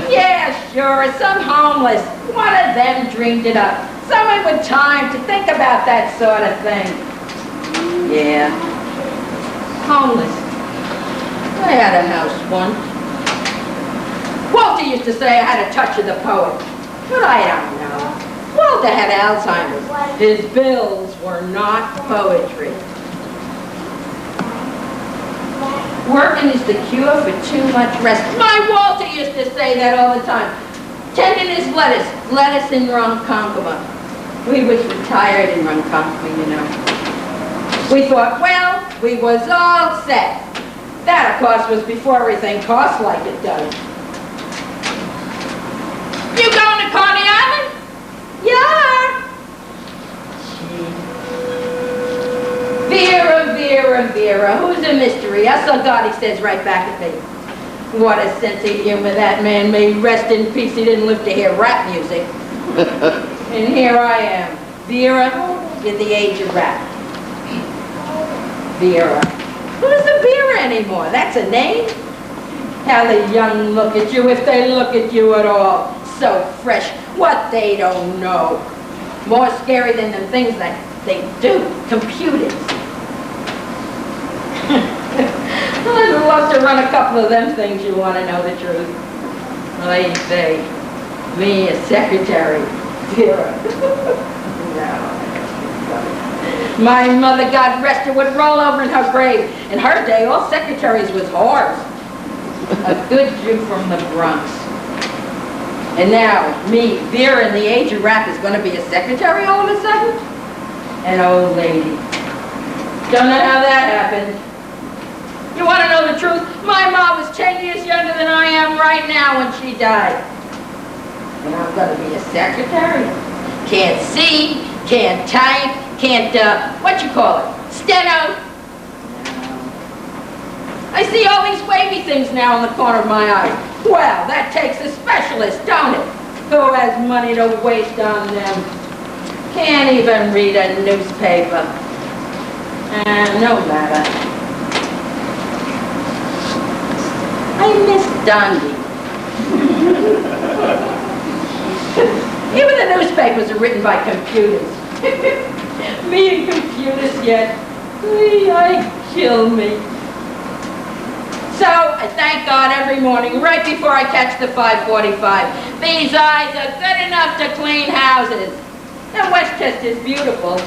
Yeah, sure, some homeless. One of them dreamed it up. Someone with time to think about that sort of thing. Yeah. Homeless. I had a house once. Walter used to say I had a touch of the poet, but I don't know. Walter had Alzheimer's. His bills were not poetry. Working is the cure for too much rest. My Walter used to say that all the time. Tending his lettuce in Ronkonkoma. We was retired in Ronkonkoma, you know. We thought, well, we was all set. That, of course, was before everything cost like it does. You going to Coney Island? Yeah. Vera, Vera, Vera. Who's a mystery? That's all God, he says right back at me. What a sense of humor that man made. Rest in peace. He didn't live to hear rap music. And here I am. Vera, in the age of rap. Vera. Who's a Vera anymore? That's a name? How the young look at you, if they look at you at all. So fresh. What they don't know. More scary than the things that they do. Computers. I'd love to run a couple of them things, you want to know the truth. I say, me a secretary. Vera. No. My mother, God rest her, would roll over in her grave. In her day, all secretaries was whores. A good Jew from the Bronx. And now, me, Vera, in the age of rap, is going to be a secretary all of a sudden? An old lady. Don't know how that happened. You want to know the truth? My mom was 10 years younger than I am right now when she died. And I'm going to be a secretary. Can't see, can't type, can't, what you call it? Steno. No. I see all these wavy things now in the corner of my eye. Well, that takes a specialist, don't it? Who has money to waste on them? Can't even read a newspaper. No matter. I miss Dundee. Even the newspapers are written by computers. Me and computers yet. Kill me. So, I thank God every morning, right before I catch the 5:45. These eyes are good enough to clean houses. And Westchester's beautiful.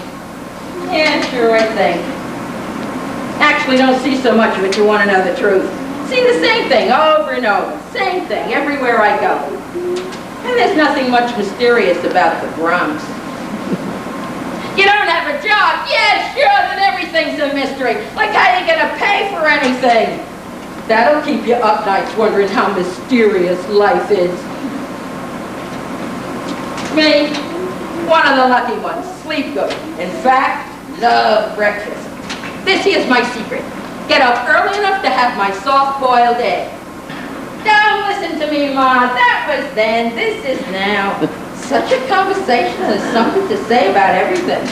Yeah, sure, I think. Actually, don't see so much of it, you want to know the truth. See the same thing over and over. Same thing everywhere I go. And there's nothing much mysterious about the Bronx. You don't have a job? Yeah, sure, then everything's a mystery. Like how you gonna pay for anything? That'll keep you up nights wondering how mysterious life is. Me, one of the lucky ones, sleep good. In fact, love breakfast. This here's my secret. Get up early enough to have my soft-boiled egg. Don't listen to me, Ma. That was then, this is now. Such a conversation has something to say about everything.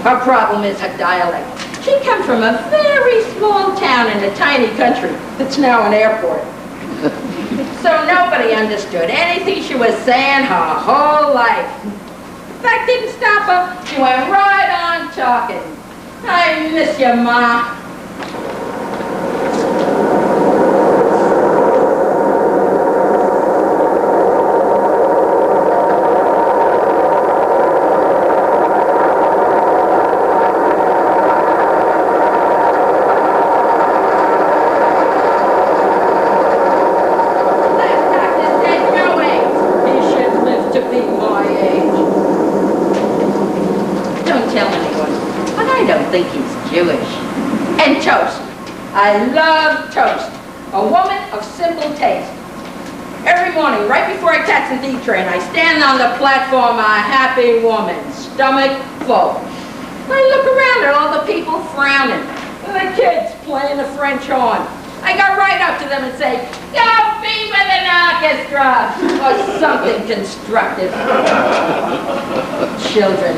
Her problem is her dialect. She comes from a very small town in a tiny country that's now an airport. So nobody understood anything she was saying her whole life. In fact, didn't stop her. She went right on talking. I miss you, Ma. Think he's Jewish. And toast. I love toast. A woman of simple taste. Every morning, right before I catch the D train, I stand on the platform a happy woman, stomach full. I look around at all the people frowning, and the kids playing the French horn. I go right up to them and say, "Go be with an orchestra," or something constructive. Children,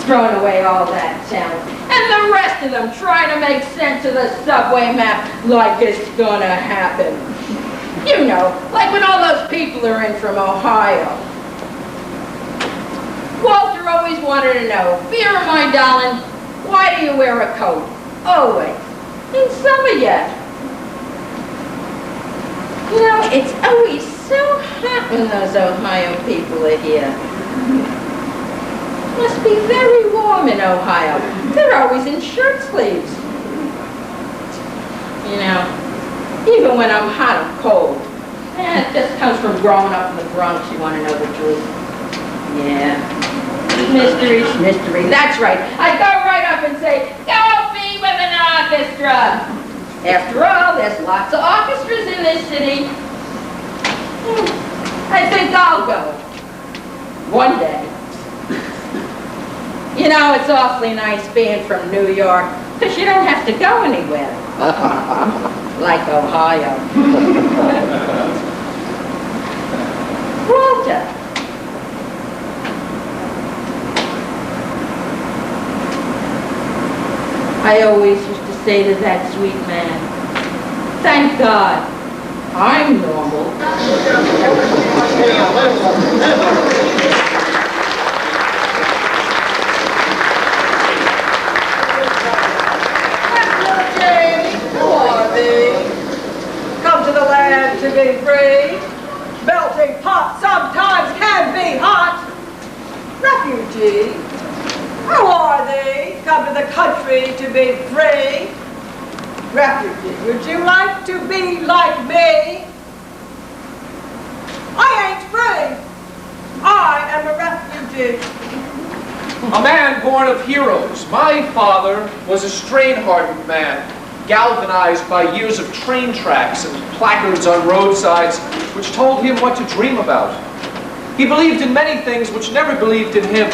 throwing away all that talent. And the rest of them trying to make sense of the subway map like it's gonna happen. You know, like when all those people are in from Ohio. Walter always wanted to know, "Vera, my darling, why do you wear a coat? Always. In summer yet." You know, it's always so hot when those Ohio people are here. Must be very warm in Ohio. They're always in shirt sleeves. You know, even when I'm hot, I'm cold. It just comes from growing up in the Bronx, you want to know the truth. Yeah. Mystery's mystery. That's right. I go right up and say, "Go be with an orchestra." After all, there's lots of orchestras in this city. I think I'll go. One day. You know, it's awfully nice being from New York, because you don't have to go anywhere. Like Ohio. Walter. I always used to say to that sweet man, "Thank God, I'm normal." Come to the land to be free. Melting pot sometimes can be hot. Refugee, how are thee? Come to the country to be free. Refugee, would you like to be like me? I ain't free. I am a refugee. A man born of heroes. My father was a strain-hardened man, galvanized by years of train tracks and placards on roadsides which told him what to dream about. He believed in many things which never believed in him.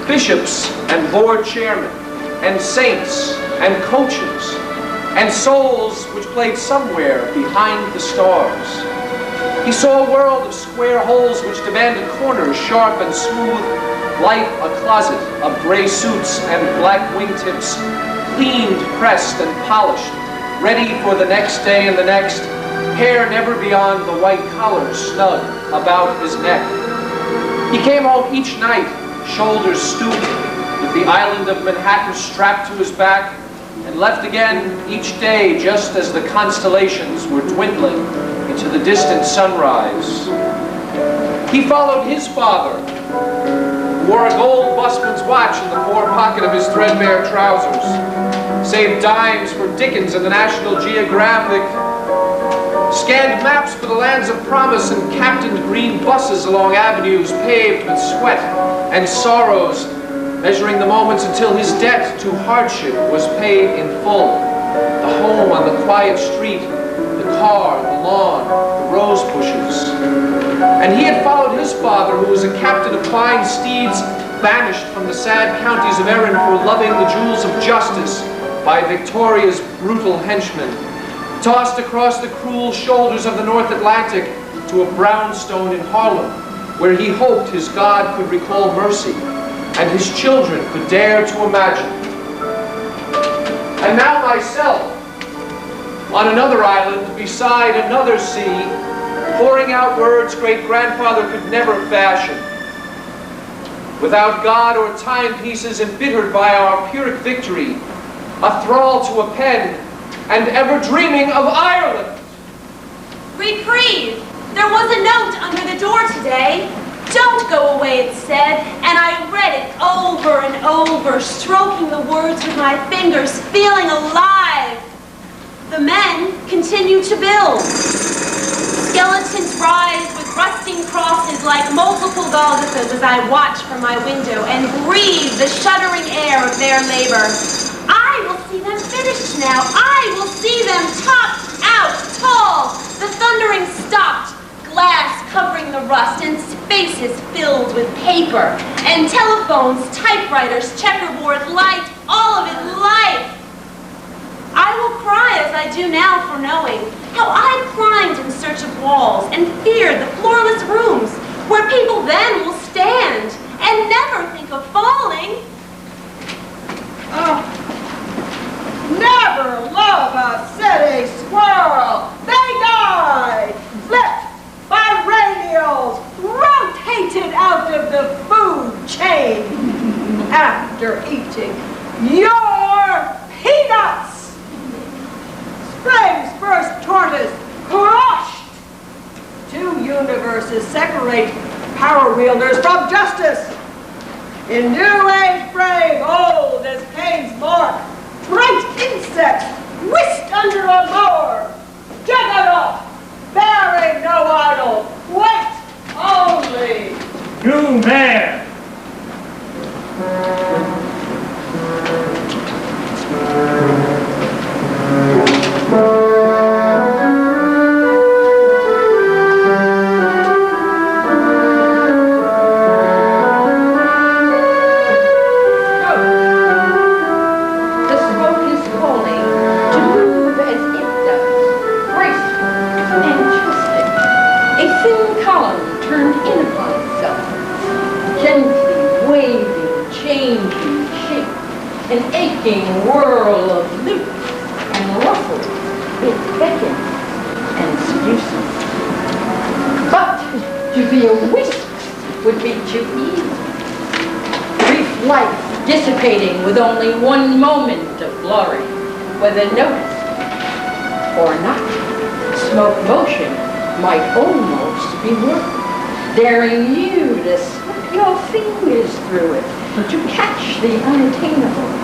Bishops and board chairmen, and saints and coaches, and souls which played somewhere behind the stars. He saw a world of square holes which demanded corners sharp and smooth, life a closet of gray suits and black wingtips, cleaned, pressed, and polished, ready for the next day and the next, hair never beyond the white collar snug about his neck. He came home each night, shoulders stooped, with the island of Manhattan strapped to his back, and left again each day just as the constellations were dwindling into the distant sunrise. He followed his father, who wore a gold busman's watch in the fore pocket of his threadbare trousers, saved dimes for Dickens and the National Geographic, scanned maps for the lands of promise, and captained green buses along avenues paved with sweat and sorrows, measuring the moments until his debt to hardship was paid in full. The home on the quiet street, the car, the lawn, the rose bushes. And he had followed his father, who was a captain of fine steeds, banished from the sad counties of Erin for loving the jewels of justice by Victoria's brutal henchmen, tossed across the cruel shoulders of the North Atlantic to a brownstone in Harlem, where he hoped his God could recall mercy, and his children could dare to imagine. And now myself, on another island, beside another sea, pouring out words great-grandfather could never fashion. Without God or timepieces, embittered by our Pyrrhic victory, a thrall to a pen, and ever dreaming of Ireland. Reprieve! There was a note under the door today. Don't go away, it said, and I read it over and over, stroking the words with my fingers, feeling alive. The men continue to build. Skeletons rise with rusting crosses like multiple Golgothas as I watch from my window and breathe the shuddering air of their labor. I will see them finished now. I will see them topped out, tall. The thundering stopped, glass covering the rust, and spaces filled with paper, and telephones, typewriters, checkerboard, light, all of it life. I will cry as I do now for knowing how I climbed in search of walls and feared the floorless rooms where people then will stand and never think of falling. Never love a city squirrel. They die, flipped by radials, rotated out of the food chain after eating your peanuts. Spring's first tortoise crushed. Two universes separate power wielders from justice. In New Age brave, old as Cain's mark, bright insects whisked under a moor. Juggernaut, bearing no idol, wait only. New man. An aching whirl of loops and ruffles, it beckons and seduces. But to be a whisk would be too easy. Brief life dissipating with only one moment of glory, whether noticed or not. Smoke motion might almost be worth, daring you to slip your fingers through it, to catch the unattainable,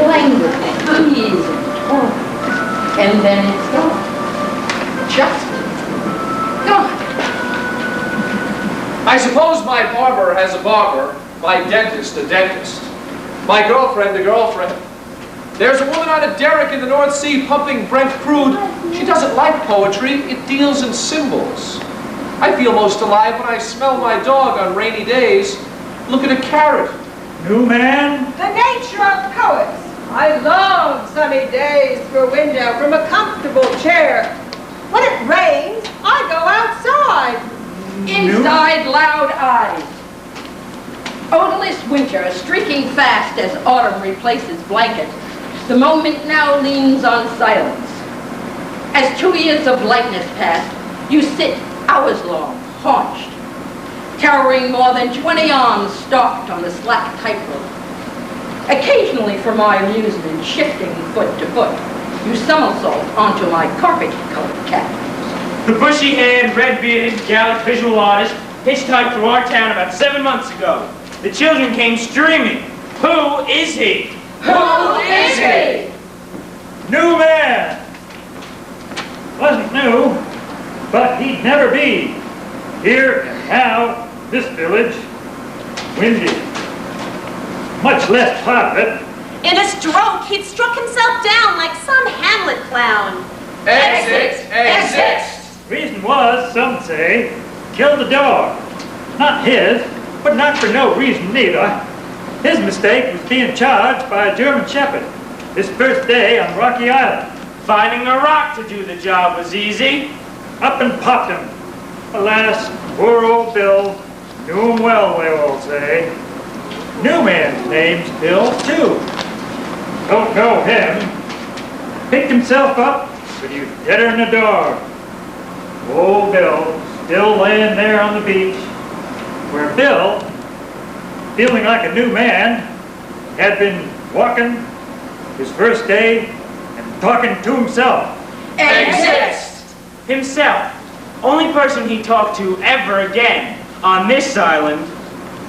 languid ease and toil, and then it's gone. Just gone. I suppose my barber has a barber, my dentist a dentist, my girlfriend a girlfriend. There's a woman on a derrick in the North Sea pumping Brent crude. She doesn't like poetry, it deals in symbols. I feel most alive when I smell my dog on rainy days. Look at a carrot. New man? The nature of poets. I love sunny days through a window from a comfortable chair. When it rains, I go outside. Inside loud eyes. Odorless winter streaking fast as autumn replaces blanket. The moment now leans on silence. As 2 years of lightness pass, you sit hours long, haunched, towering more than 20 arms stalked on the slack tightrope. Occasionally, for my amusement, shifting foot to foot, you somersault onto my carpet-colored cat. The bushy-haired, red-bearded Gallic visual artist hitchhiked through our town about 7 months ago. The children came streaming. Who is he? Who is he? New man! Wasn't new, but he'd never be. Here and now, this village, windy. Much less private. In a stroke, he'd struck himself down like some Hamlet clown. Exit! Exit! Reason was, some say, killed the dog. Not his, but not for no reason neither. His mistake was being charged by a German shepherd his first day on Rocky Island. Finding a rock to do the job was easy. Up and popped him. Alas, poor old Bill knew him well, they all say. New man's name's Bill, too. Don't know him. Picked himself up, but he's deader than a dog. Old Bill still laying there on the beach, where Bill, feeling like a new man, had been walking his first day and talking to himself. Exist! Himself. Only person he talked to ever again on this island.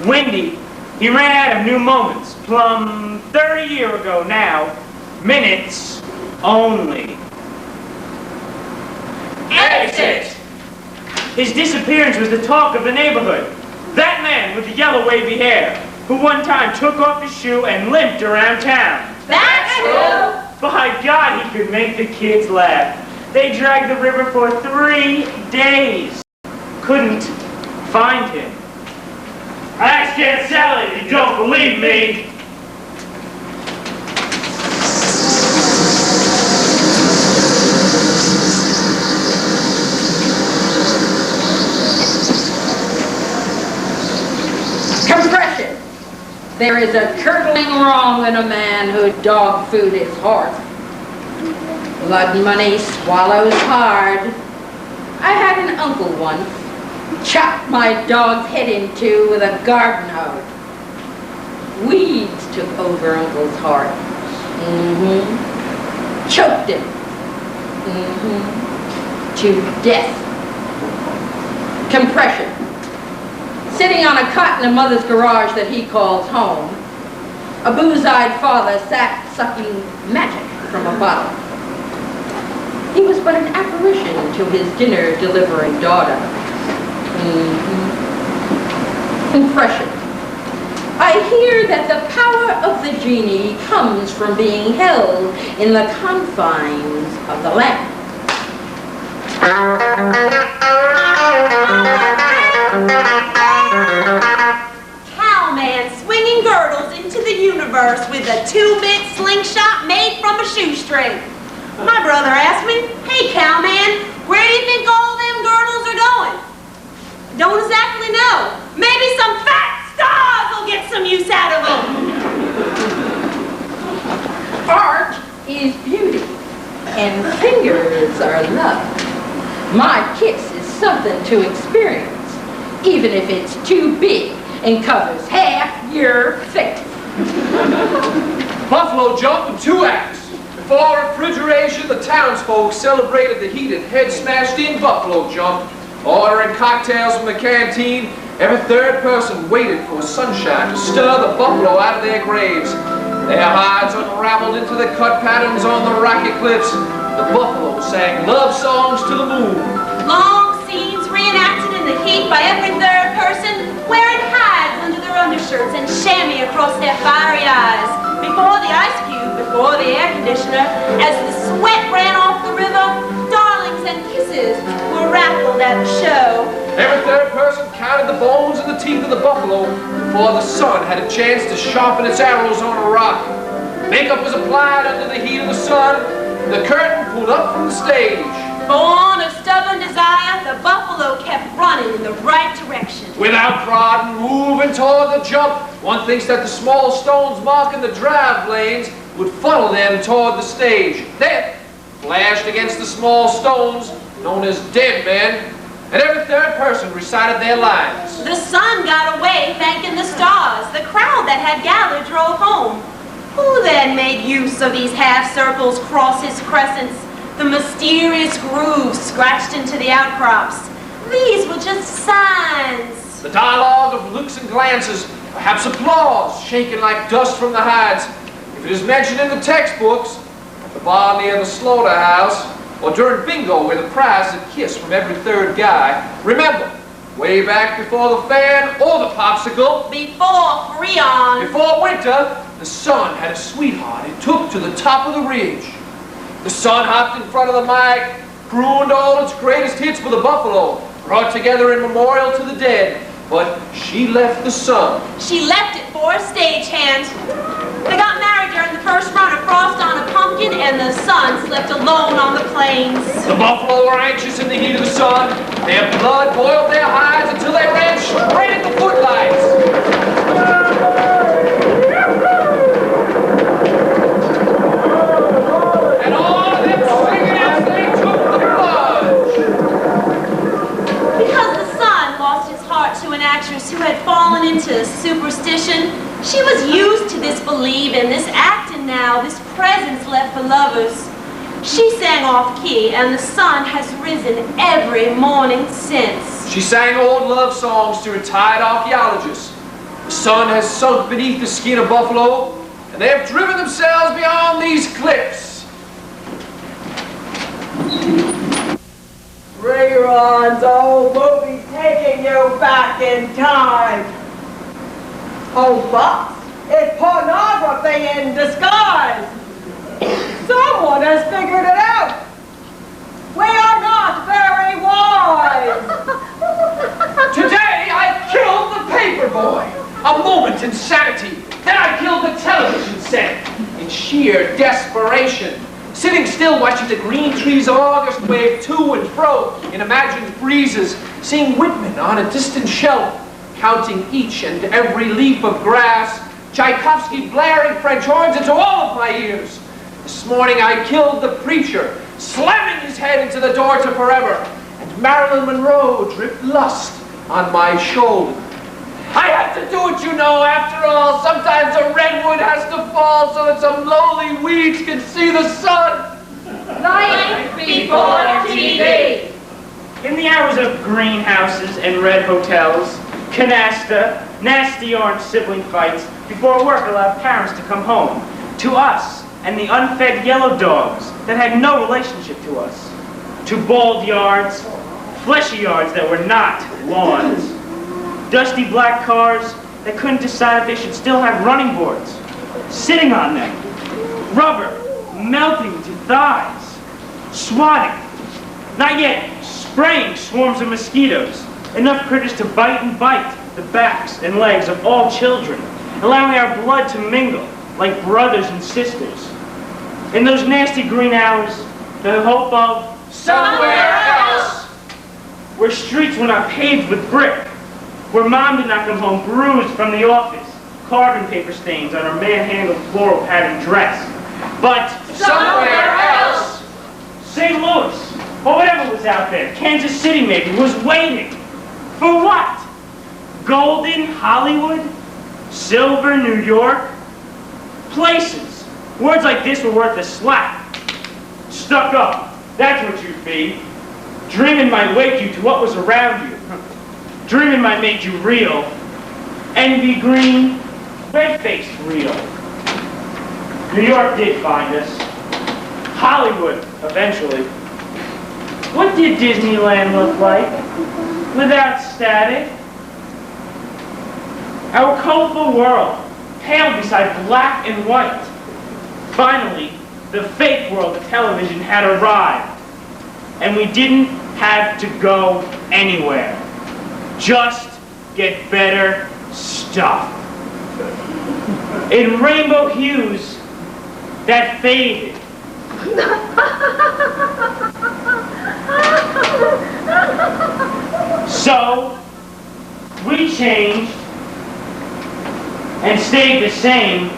Windy. He ran out of new moments, plumb 30 years ago now. Minutes only. Exit! His disappearance was the talk of the neighborhood. That man with the yellow wavy hair, who one time took off his shoe and limped around town. That's who! By God, he could make the kids laugh. They dragged the river for 3 days. Couldn't find him. Ask Aunt Sally if you don't believe me. Compression. There is a curdling wrong in a man who dog food his horse. Blood money swallows hard. I had an uncle once. Chopped my dog's head in two with a garden hose. Weeds took over Uncle's heart. Choked him. To death. Compression. Sitting on a cot in a mother's garage that he calls home, a booze-eyed father sat sucking magic from a bottle. He was but an apparition to his dinner-delivering daughter. Compression. I hear that the power of the genie comes from being held in the confines of the lamp. Cowman swinging girdles into the universe with a 2-bit slingshot made from a shoestring. My brother asked me, "Hey, Cowman, where do you think all them girdles are going?" Don't exactly know. Maybe some fat stars will get some use out of them. Art is beauty, and fingers are love. My kiss is something to experience, even if it's too big and covers half your face. Buffalo jump in 2 acts. Before refrigeration, the townsfolk celebrated the heated, head-smashed-in buffalo jump. Ordering cocktails from the canteen, every third person waited for sunshine to stir the buffalo out of their graves. Their hides unraveled into the cut patterns on the rocky cliffs. The buffalo sang love songs to the moon. Long scenes reenacted in the heat by every third person wearing hides under their undershirts and chamois across their fiery eyes. Before the ice cube, before the air conditioner, as the sweat ran off the river, darlings and kisses were raffled at the show. Every third person counted the bones and the teeth of the buffalo before the sun had a chance to sharpen its arrows on a rock. Makeup was applied under the heat of the sun, and the curtain pulled up from the stage. Born of stubborn desire, the buffalo kept running in the right direction. Without prodding, moving toward the jump, one thinks that the small stones marking the drive lanes would funnel them toward the stage. Then, flashed against the small stones, known as dead men, and every third person recited their lines. The sun got away, thanking the stars. The crowd that had gathered drove home. Who then made use of these half circles, crosses, crescents, the mysterious grooves scratched into the outcrops? These were just signs. The dialogue of looks and glances, perhaps applause, shaken like dust from the hides. If it is mentioned in the textbooks, at the bar near the slaughterhouse, or during bingo where the prize is a kiss from every third guy, remember, way back before the fan or the popsicle, Before Freon, before winter, the sun had a sweetheart it took to the top of the ridge. The sun hopped in front of the mic, crooned all its greatest hits for the buffalo, brought together in memorial to the dead, but she left the sun. she left it for a stagehand. They got married during the first run of Frost on a Pumpkin, and the sun slept alone on the plains. The buffalo were anxious in the heat of the sun. Their blood boiled their hides until they ran straight at the footlights. And all of them singing as they took the plunge. Because the sun lost his heart to an actress who had fallen into superstition, she was used to this believing, this acting now, this presence left for lovers. She sang off key, and the sun has risen every morning since. She sang old love songs to retired archaeologists. The sun has sunk beneath the skin of buffalo, and they have driven themselves beyond these cliffs. Reruns, old movie taking you back in time. Oh, but it's pornography in disguise. Someone has figured it out. We are not very wise. Today I killed the paper boy. A moment in sanity. Then I killed the television set in sheer desperation. Sitting still watching the green trees of August wave to and fro in imagined breezes, seeing Whitman on a distant shelf, counting each and every leaf of grass, Tchaikovsky blaring French horns into all of my ears. This morning I killed the preacher, slamming his head into the door to forever, and Marilyn Monroe dripped lust on my shoulder. I had to do it, you know, after all. Sometimes a redwood has to fall so that some lowly weeds can see the sun. Life before TV. In the hours of greenhouses and red hotels, canasta, nasty orange sibling fights, before work allowed parents to come home, to us and the unfed yellow dogs that had no relationship to us, to bald yards, fleshy yards that were not lawns, dusty black cars that couldn't decide if they should still have running boards, sitting on them, rubber melting to thighs, swatting, not yet spraying swarms of mosquitoes, enough critters to bite and bite the backs and legs of all children, allowing our blood to mingle like brothers and sisters. In those nasty green hours, the hope of Somewhere else. Where streets were not paved with brick, where mom did not come home bruised from the office, carbon paper stains on her manhandled floral patterned dress. But Somewhere else. St. Louis, or whatever was out there, Kansas City maybe, was waiting. For what? Golden Hollywood? Silver New York? Places. Words like this were worth a slap. Stuck up, that's what you'd be. Dreaming might wake you to what was around you. Dreaming might make you real. Envy green, red-faced real. New York did find us. Hollywood, eventually. What did Disneyland look like? Without static, Our colorful world paled beside black and white. Finally, the fake world of television had arrived, and we didn't have to go anywhere. Just get better stuff. In rainbow hues that faded. So, we changed and stayed the same.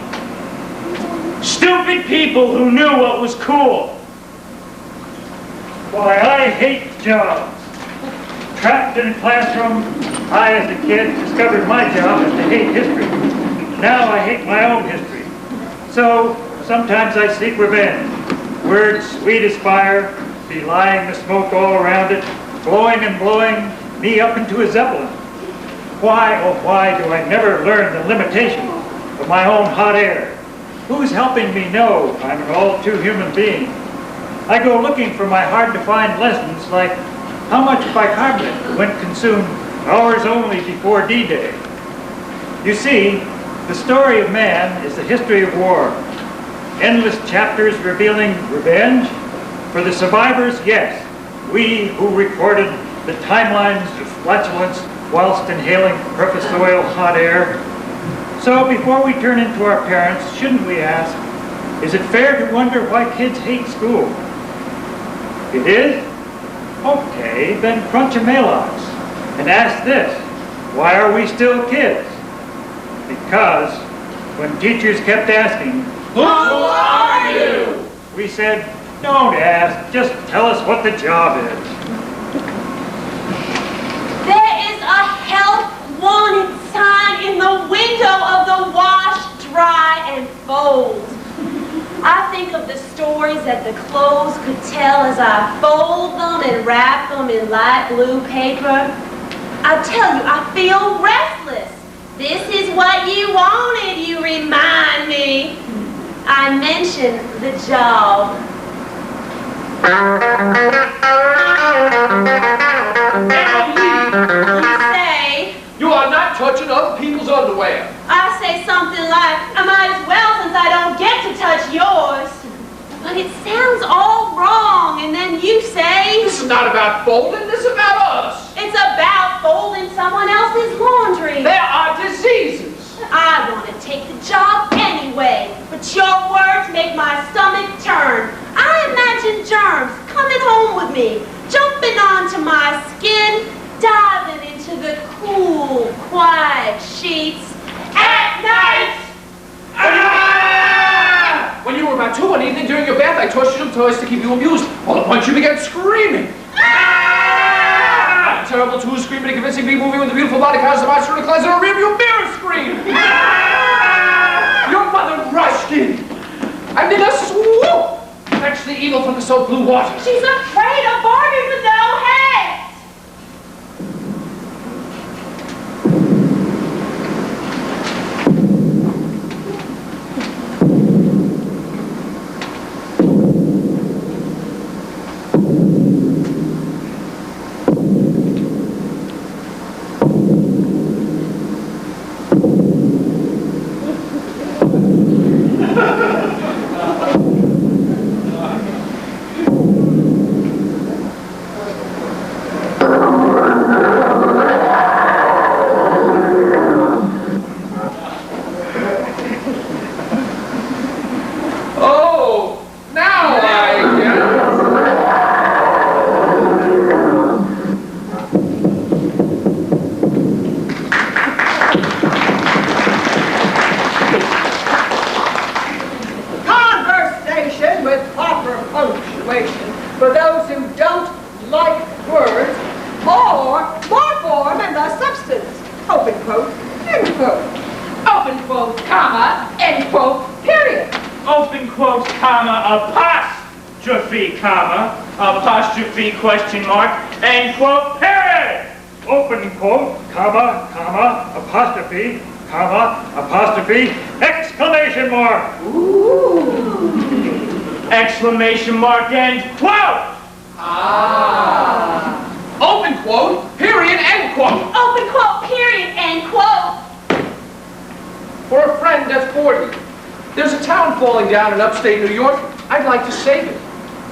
Stupid people who knew what was cool. Why, I hate jobs. Trapped in a classroom, I, as a kid, discovered my job is to hate history. Now I hate my own history. So, sometimes I seek revenge. Words sweet as fire, belying the smoke all around it, blowing and blowing me up into a zeppelin. Why, oh why, do I never learn the limitations of my own hot air? Who's helping me know I'm an all-too human being? I go looking for my hard-to-find lessons like how much bicarbonate went consumed hours only before D-Day. You see, the story of man is the history of war. Endless chapters revealing revenge. For the survivors, yes, we who recorded the timelines of flatulence whilst inhaling purpose oil hot air. So before we turn into our parents, shouldn't we ask, is it fair to wonder why kids hate school? It is? Okay, then crunch a mailbox and ask this, why are we still kids? Because when teachers kept asking, Who are you? We said, don't ask, just tell us what the job is. There is a help wanted sign in the window of the wash, dry, and fold. I think of the stories that the clothes could tell as I fold them and wrap them in light blue paper. I tell you, I feel restless. This is what you wanted, you remind me. I mention the job. You say, You are not touching other people's underwear. I say something like, I might as well since I don't get to touch yours. But it sounds all wrong, and then you say, This is not about folding, this is about us. it's about folding someone else's laundry. There are diseases. I want to take the job anyway, but your words make my stomach turn. I imagine germs coming home with me, jumping onto my skin, diving into the cool, quiet sheets at night. When you were about 2 one evening during your bath, I taught you some toys to keep you amused. All at once you began screaming. A terrible two scream in a convincing B-movie when the beautiful body counts the monster in a closet or a rearview mirror scream. Your mother rushed in, and in a swoop, fetched the evil from the soap blue water. She's afraid of Barbies with no heads. For those who don't like words, or more form and less substance. Open quote, end quote. Open quote, comma, end quote, period. Open quote, comma, apostrophe, comma, apostrophe, question mark, end quote, period. Open quote, comma, comma, apostrophe, comma, apostrophe, exclamation mark. Ooh. Exclamation mark, end quote. Open quote, period, end quote. Open quote, period, end quote. or a friend at 40. There's a town falling down in upstate New York. I'd like to save it.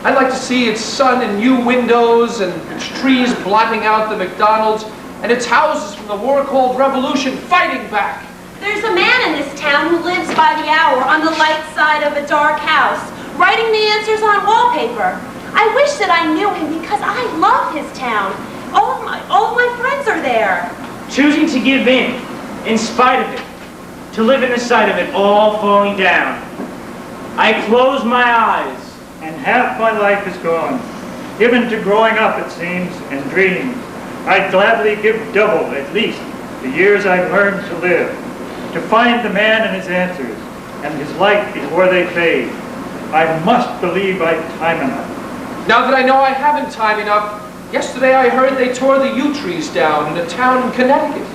I'd like to see its sun and new windows and its trees blotting out the McDonald's and its houses from the war called Revolution fighting back. There's a man in this town who lives by the hour on the light side of a dark house, writing the answers on wallpaper. I wish that I knew him because I love his town. All of my friends are there. Choosing to give in spite of it, to live in the sight of it all falling down. I close my eyes. And half my life is gone, given to growing up, it seems, and dreams. I'd gladly give double, at least, the years I've learned to live, to find the man and his answers, and his light before they fade. I must believe I've time enough. Now that I know I haven't time enough, yesterday I heard they tore the yew trees down in a town in Connecticut.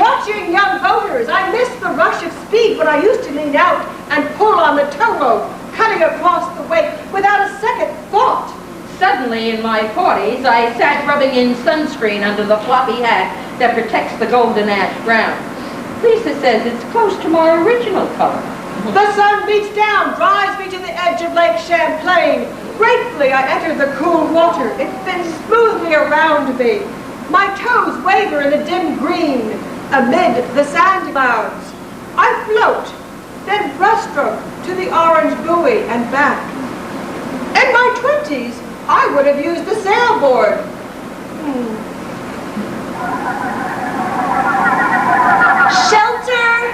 Watching young voters, I missed the rush of speed when I used to lean out and pull on the tow rope, cutting across the wake without a second thought. Suddenly, in my 40s, I sat rubbing in sunscreen under the floppy hat that protects the golden ash brown. Lisa says it's close to my original color. The sun beats down, drives me to the edge of Lake Champlain. Gratefully, I enter the cool water. It spins smoothly around me. My toes waver in the dim green amid the sand clouds. I float, then breaststroke to the orange buoy and back. In my 20s, I would have used the sailboard. Shelter,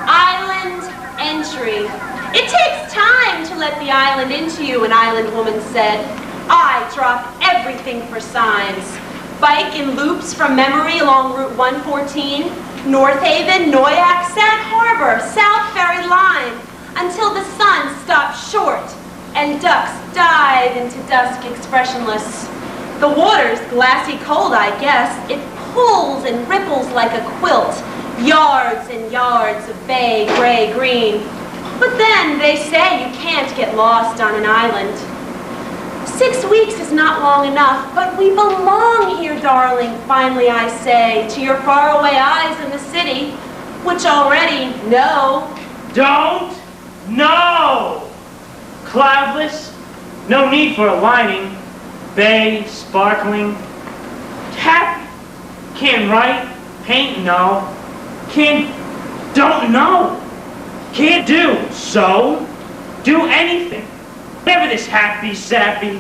island, entry. It takes time to let the island into you, an island woman said. I drop everything for signs. Bike in loops from memory along Route 114, North Haven, Noyak, Sag Harbor, South Ferry Line, until the sun stops short and ducks dive into dusk expressionless. The water's glassy cold, I guess. It pulls and ripples like a quilt, yards and yards of bay, gray, green. But then they say you can't get lost on an island. 6 weeks is not long enough, but we belong here, darling, finally I say, to your faraway eyes in the city, which already know. Don't know! Cloudless, no need for a lining, bay, sparkling, happy. Can write, paint, no. Don't know. Can't do, so, do anything. Never this happy, sappy.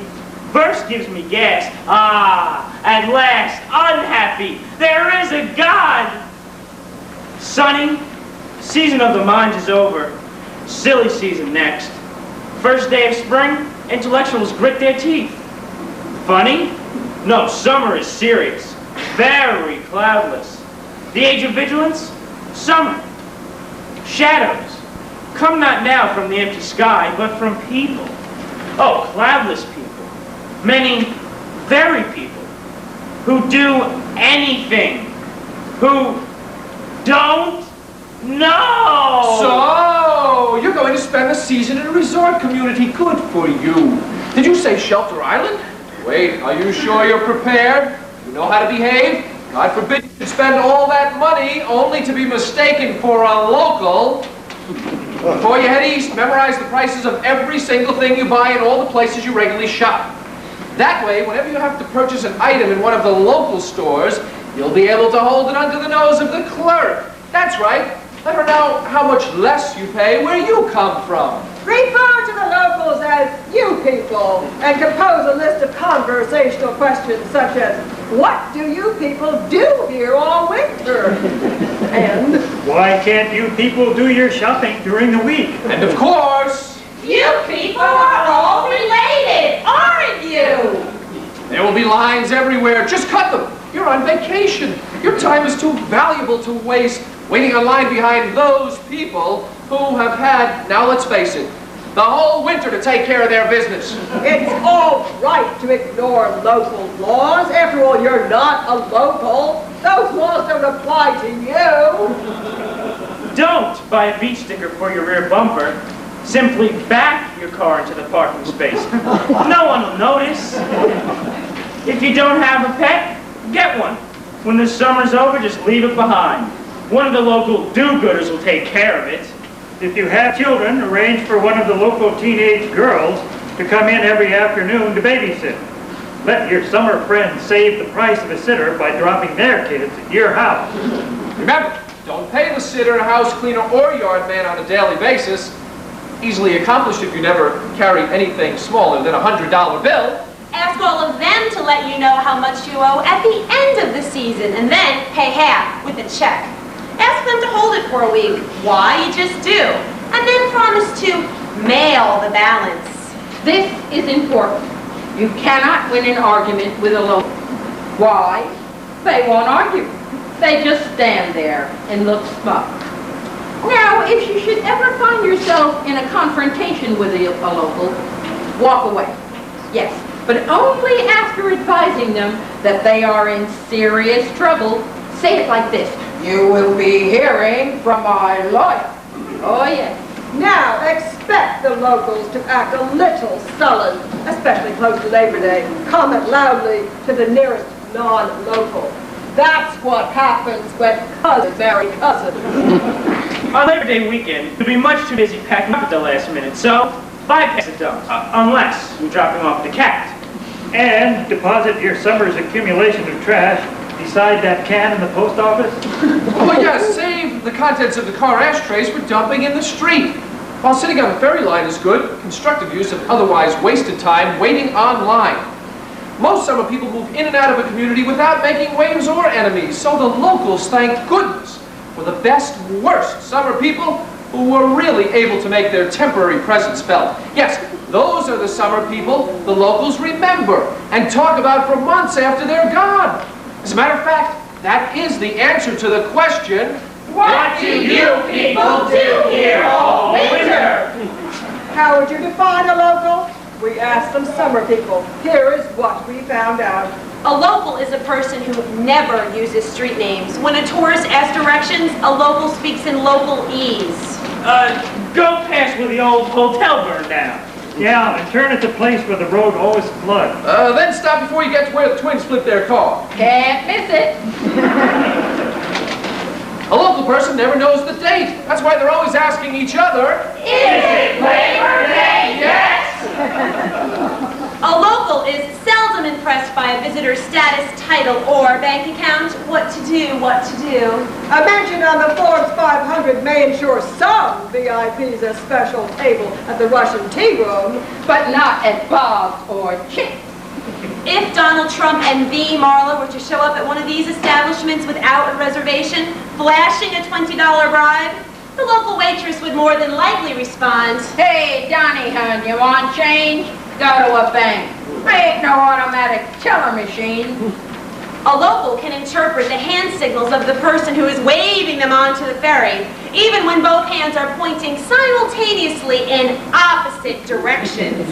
Verse gives me gas. Ah, at last, unhappy. There is a God. Sunny, season of the mind is over. Silly season next. First day of spring, intellectuals grit their teeth. Funny? No, summer is serious. Very cloudless. The age of vigilance? Summer. Shadows. Come not now from the empty sky, but from people. Oh, cloudless people. Many, very people. Who do anything. Who don't know. So, you're going to spend the season in a resort community. Good for you. Did you say Shelter Island? Wait, are you sure you're prepared? You know how to behave? God forbid you should spend all that money only to be mistaken for a local. Before you head east, memorize the prices of every single thing you buy in all the places you regularly shop. That way, whenever you have to purchase an item in one of the local stores, you'll be able to hold it under the nose of the clerk. That's right. Let her know how much less you pay where you come from. Refer to the locals as you people and compose a list of conversational questions such as, what do you people do here all winter? And, why can't you people do your shopping during the week? And of course, You people are all related, aren't you? there will be lines everywhere. Just cut them. You're on vacation. Your time is too valuable to waste waiting in line behind those people who have had, now let's face it, the whole winter to take care of their business. it's all right to ignore local laws. After all, you're not a local. Those laws don't apply to you. Don't buy a beach sticker for your rear bumper. Simply back your car into the parking space. No one will notice. If you don't have a pet, get one. When the summer's over, just leave it behind. One of the local do-gooders will take care of it. If you have children, arrange for one of the local teenage girls to come in every afternoon to babysit. Let your summer friends save the price of a sitter by dropping their kids at your house. Remember, don't pay the sitter, house cleaner, or yard man on a daily basis. Easily accomplished if you never carry anything smaller than a $100 bill. Ask all of them to let you know how much you owe at the end of the season, and then pay half with a check. Ask them to hold it for a week. Why? You just do. And then promise to mail the balance. This is important. You cannot win an argument with a local. Why? They won't argue. They just stand there and look smug. Now, if you should ever find yourself in a confrontation with a local, walk away. Yes, but only after advising them that they are in serious trouble. Say it like this: you will be hearing from my lawyer. Oh, yes. Now, expect the locals to act a little sullen, especially close to Labor Day. Comment loudly to the nearest non-local. That's what happens when cousins marry cousins. On Labor Day weekend, you'll be much too busy packing up at the last minute, so bypass the dumps, unless you're dropping off the cat. And deposit your summer's accumulation of trash beside that can in the post office. Oh yes, save the contents of the car ashtrays for dumping in the street. While sitting on the ferry line is good, constructive use of otherwise wasted time waiting online. Most summer people move in and out of a community without making waves or enemies, so the locals, thank goodness, were the best, worst summer people who were really able to make their temporary presence felt. Yes, those are the summer people the locals remember and talk about for months after they're gone. As a matter of fact, that is the answer to the question, What do you people do here all winter? How would you define a local? We asked some summer people. Here is what we found out. A local is a person who never uses street names. When a tourist asks directions, a local speaks in localese. Go past where the old hotel burned down. Yeah, and turn at the place where the road always floods. Then stop before you get to where the twins flipped their car. Can't miss it. A local person never knows the date. That's why they're always asking each other, Is it Labor Day yet? A local is seldom impressed by a visitor's status, title, or bank account. What to do, what to do. A mention on the Forbes 500 may ensure some VIPs a special table at the Russian tea room, But not at Bob's or Chick's. If Donald Trump and V. Marla were to show up at one of these establishments without a reservation, flashing a $20 bribe, the local waitress would more than likely respond, Hey, Donnie, hon, you want change? Go to a bank. I ain't no automatic teller machine. A local can interpret the hand signals of the person who is waving them onto the ferry, even when both hands are pointing simultaneously in opposite directions.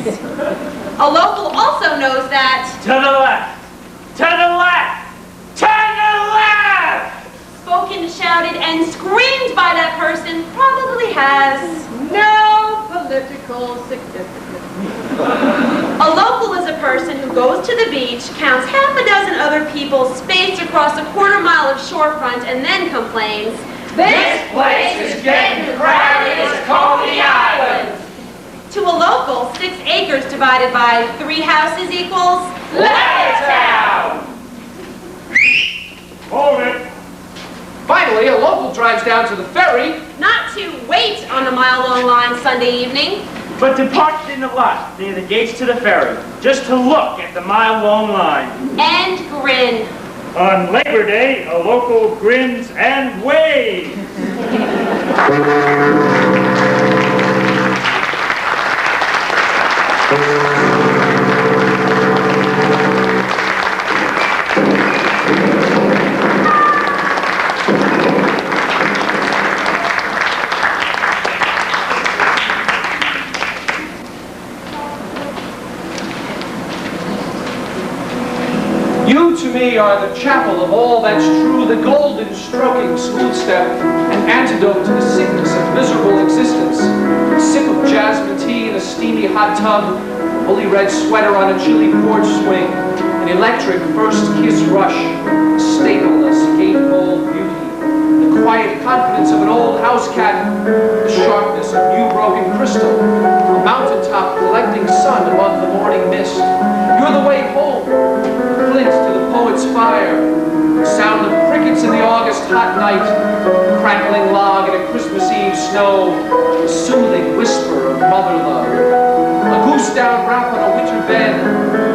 A local also knows that To the left! To the left! To the left! spoken, shouted, and screamed by that person probably has no political significance. A local is a person who goes to the beach, counts half a dozen other people spaced across a quarter mile of shorefront, and then complains, This place is getting crowded, it's called the island! to a local, 6 acres divided by 3 houses equals Levittown! Hold it. finally, a local drives down to the ferry. not to wait on the mile-long line Sunday evening, But to park in the lot near the gates to the ferry, just to look at the mile-long line. and grin. On Labor Day, a local grins and waves. You to me are the chapel of all that's true, the golden stroking smooth step, an antidote to the sickness of miserable existence. A sip of jasmine tea in a steamy hot tub, a woolly red sweater on a chilly porch swing, an electric first kiss rush, a stateless gatefold beauty, the quiet confidence of an old house cat, the sharpness of new broken crystal, a mountaintop collecting sun above the morning mist. You're the way home, flint to the poet's fire, the sound of crickets in the August hot night, a crackling log in a Christmas Eve snow, the soothing whisper of mother love, a goose down wrap on a winter bed,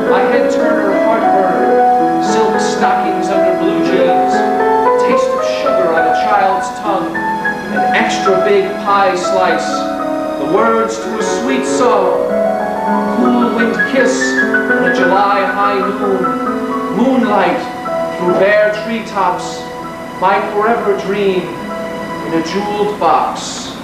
my head turner heartburn, silk stockings under blue jeans, taste of sugar on a child's tongue, an extra big pie slice, the words to a sweet song, a cool wind kiss on a July high noon, moonlight through bare treetops, my forever dream in a jeweled box.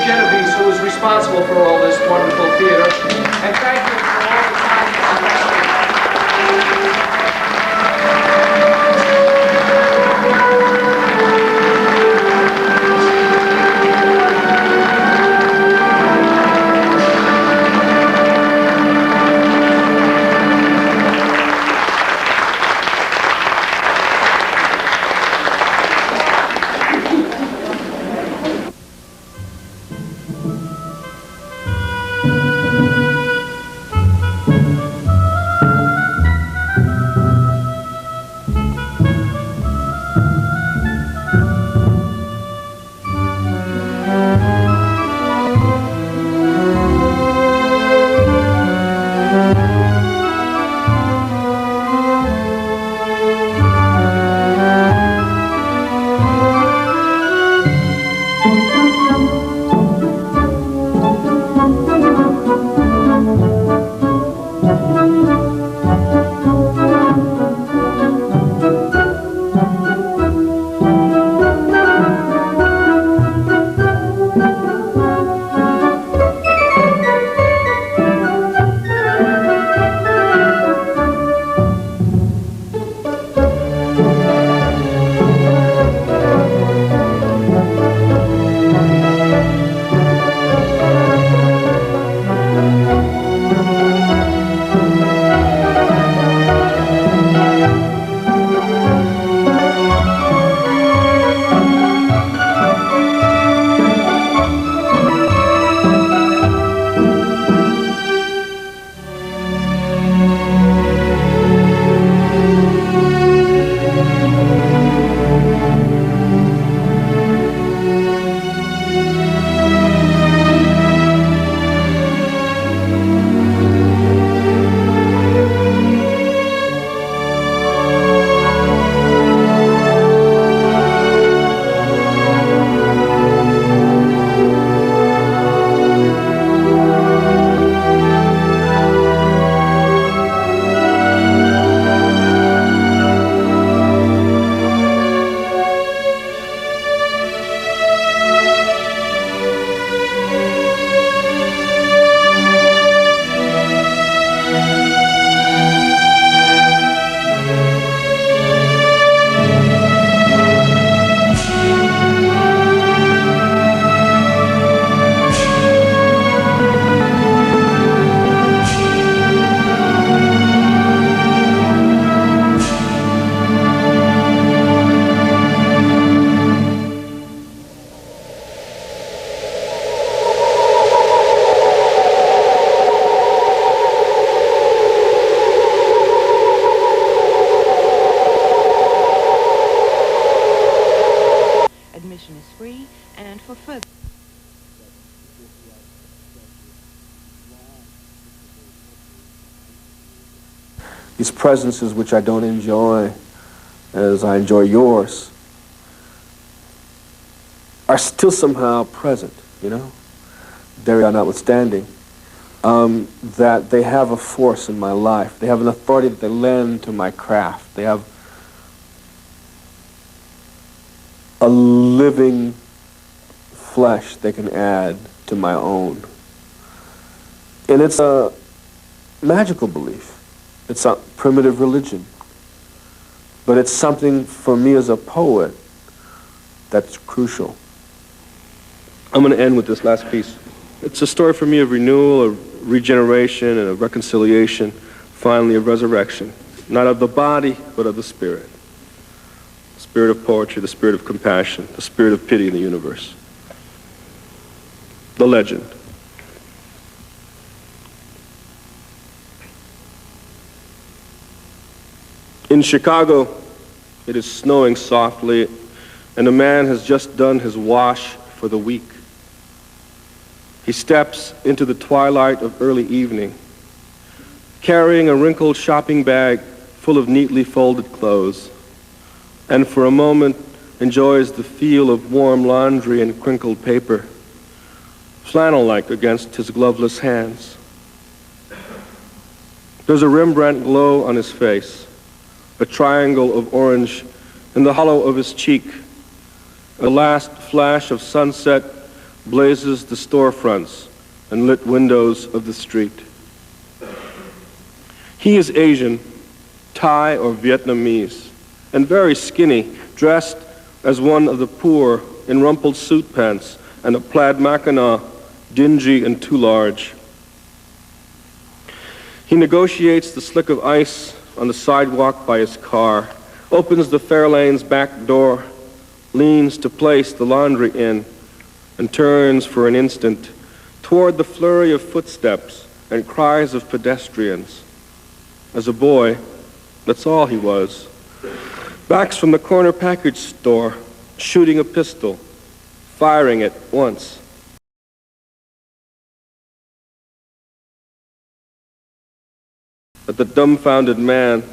Genovese, who is responsible for all this wonderful theater. And thank you for all the time and Thank you. these presences which I don't enjoy as I enjoy yours, are still somehow present, you know, Derrida notwithstanding, that they have a force in my life. They have an authority that they lend to my craft. They have a living flesh they can add to my own. And it's a magical belief. It's a primitive religion. But it's something for me as a poet that's crucial. I'm going to end with this last piece. It's a story for me of renewal, of regeneration, and of reconciliation, finally of resurrection. Not of the body, but of the spirit. The spirit of poetry, the spirit of compassion, the spirit of pity in the universe. The legend. In Chicago, it is snowing softly, and a man has just done his wash for the week. He steps into the twilight of early evening, carrying a wrinkled shopping bag full of neatly folded clothes, and for a moment enjoys the feel of warm laundry and crinkled paper, flannel-like against his gloveless hands. There's a Rembrandt glow on his face, a triangle of orange in the hollow of his cheek. A last flash of sunset blazes the storefronts and lit windows of the street. He is Asian, Thai or Vietnamese, and very skinny, dressed as one of the poor in rumpled suit pants and a plaid mackinaw, dingy and too large. He negotiates the slick of ice on the sidewalk by his car, opens the Fairlane's back door, leans to place the laundry in, and turns for an instant toward the flurry of footsteps and cries of pedestrians. As a boy, that's all he was. Backs from the corner package store, shooting a pistol, firing it once. At the dumbfounded man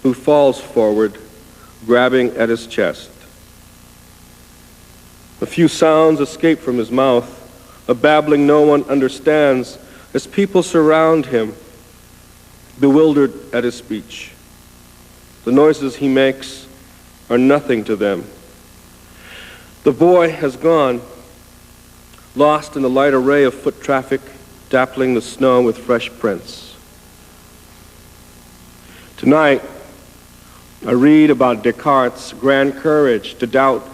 who falls forward, grabbing at his chest. A few sounds escape from his mouth, a babbling no one understands, as people surround him, bewildered at his speech. The noises he makes are nothing to them. The boy has gone, lost in the light array of foot traffic, dappling the snow with fresh prints. Tonight, I read about Descartes' grand courage to doubt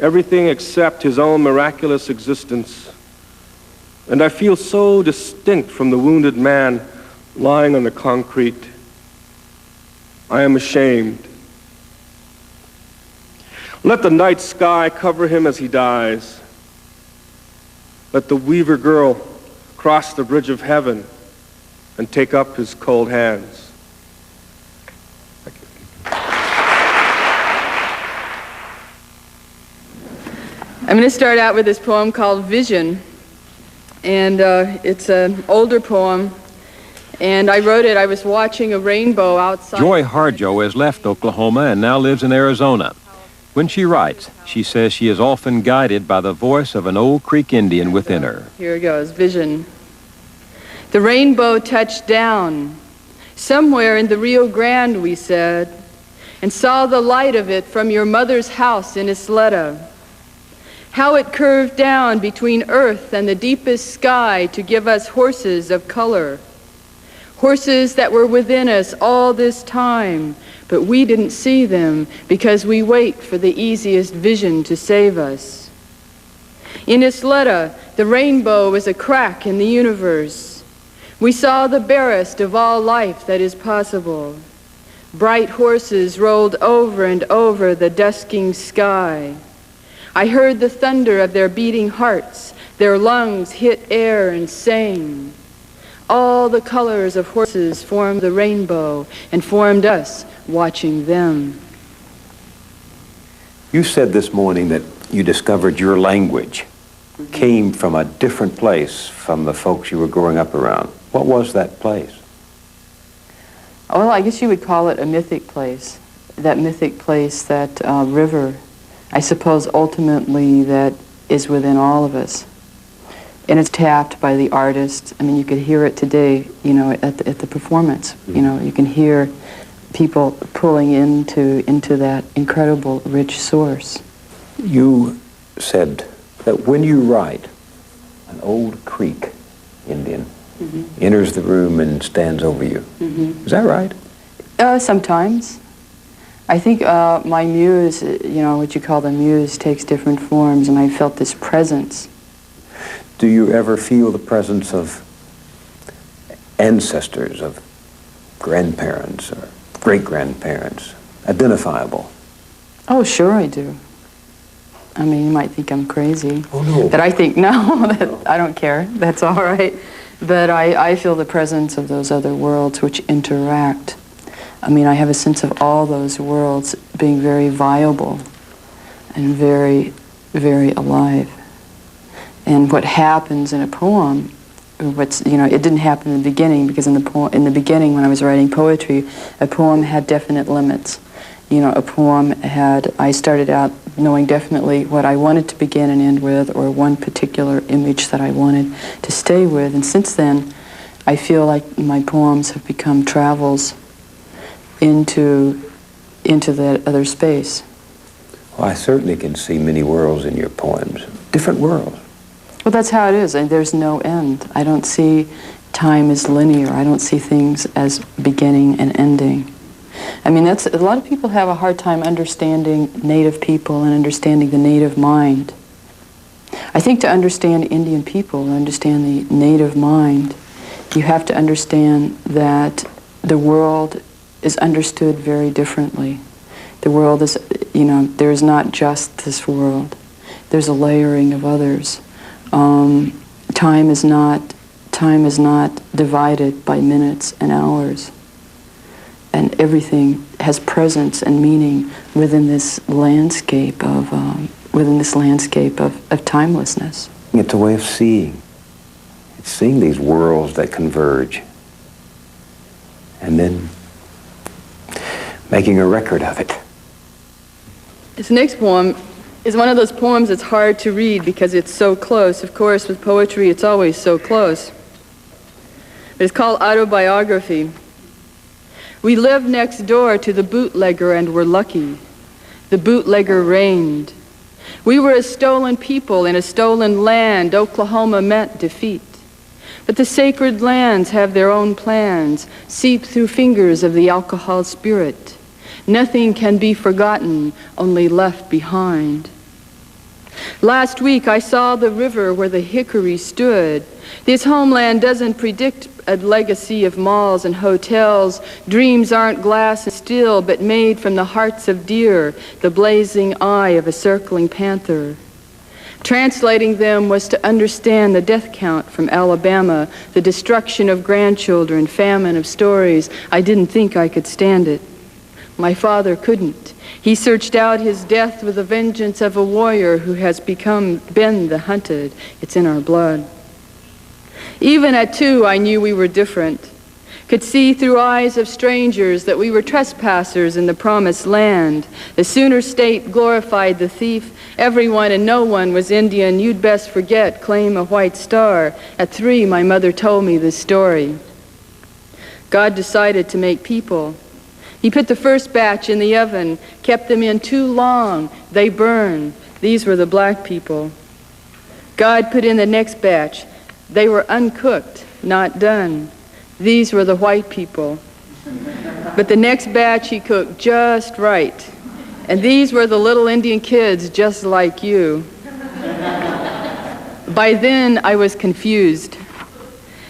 everything except his own miraculous existence. And I feel so distinct from the wounded man lying on the concrete. I am ashamed. Let the night sky cover him as he dies. Let the weaver girl cross the bridge of heaven and take up his cold hands. I'm going to start out with this poem called Vision, and it's an older poem, and I wrote it. I was watching a rainbow outside. Joy Harjo has left Oklahoma and now lives in Arizona. When she writes, she says she is often guided by the voice of an old Creek Indian within her. Here it goes, Vision. The rainbow touched down. Somewhere in the Rio Grande, we said, and saw the light of it from your mother's house in Isleta. How it curved down between earth and the deepest sky to give us horses of color. Horses that were within us all this time, but we didn't see them because we wait for the easiest vision to save us. In Isleta, the rainbow is a crack in the universe. We saw the barest of all life that is possible. Bright horses rolled over and over the dusking sky. I heard the thunder of their beating hearts. Their lungs hit air and sang. All the colors of horses formed the rainbow and formed us watching them. You said this morning that you discovered your language came from a different place from the folks you were growing up around. What was that place? Well, I guess you would call it a mythic place. That mythic place, that river, I suppose ultimately that is within all of us. And it's tapped by the artists. I mean, you could hear it today, you know, at the performance. You know, you can hear people pulling into that incredible, rich source. You said that when you write, an old Creek Indian enters the room and stands over you. Is that right? Sometimes. I think my muse, you know, what you call the muse, takes different forms, and I felt this presence. Do you ever feel the presence of ancestors, of grandparents or great-grandparents, identifiable? Oh, sure I do. I mean, you might think I'm crazy. Oh, no. But I think, no, that I don't care. That's all right. But I feel the presence of those other worlds which interact. I mean, I have a sense of all those worlds being very viable and very, very alive. And what happens in a poem, you know, it didn't happen in the beginning, because in the beginning when I was writing poetry, a poem had definite limits. You know, a poem had, I started out knowing definitely what I wanted to begin and end with, or one particular image that I wanted to stay with. And since then, I feel like my poems have become travels into that other space. Well, I certainly can see many worlds in your poems, different worlds. Well, that's how it is, and there's no end. I don't see time as linear. I don't see things as beginning and ending. I mean, a lot of people have a hard time understanding Native people and understanding the Native mind. I think to understand Indian people, understand the Native mind, you have to understand that the world is understood very differently. The world is, you know, there's not just this world. There's a layering of others. Time is not divided by minutes and hours. And everything has presence and meaning within this landscape of timelessness. It's a way of seeing. It's seeing these worlds that converge, and then making a record of it. This next poem is one of those poems that's hard to read because it's so close. Of course, with poetry, it's always so close. But it's called Autobiography. We lived next door to the bootlegger and were lucky. The bootlegger reigned. We were a stolen people in a stolen land. Oklahoma meant defeat. But the sacred lands have their own plans, seep through fingers of the alcohol spirit. Nothing can be forgotten, only left behind. Last week I saw the river where the hickory stood. This homeland doesn't predict a legacy of malls and hotels. Dreams aren't glass and steel, but made from the hearts of deer, the blazing eye of a circling panther. Translating them was to understand the death count from Alabama, the destruction of grandchildren, famine of stories. I didn't think I could stand it. My father couldn't. He searched out his death with the vengeance of a warrior who has been the hunted. It's in our blood. Even at 2, I knew we were different. Could see through eyes of strangers that we were trespassers in the promised land. The Sooner State glorified the thief. Everyone and no one was Indian. You'd best forget, claim a white star. At 3, my mother told me this story. God decided to make people. He put the first batch in the oven, kept them in too long. They burned. These were the black people. God put in the next batch. They were uncooked, not done. These were the white people. But the next batch he cooked just right. And these were the little Indian kids just like you. By then, I was confused.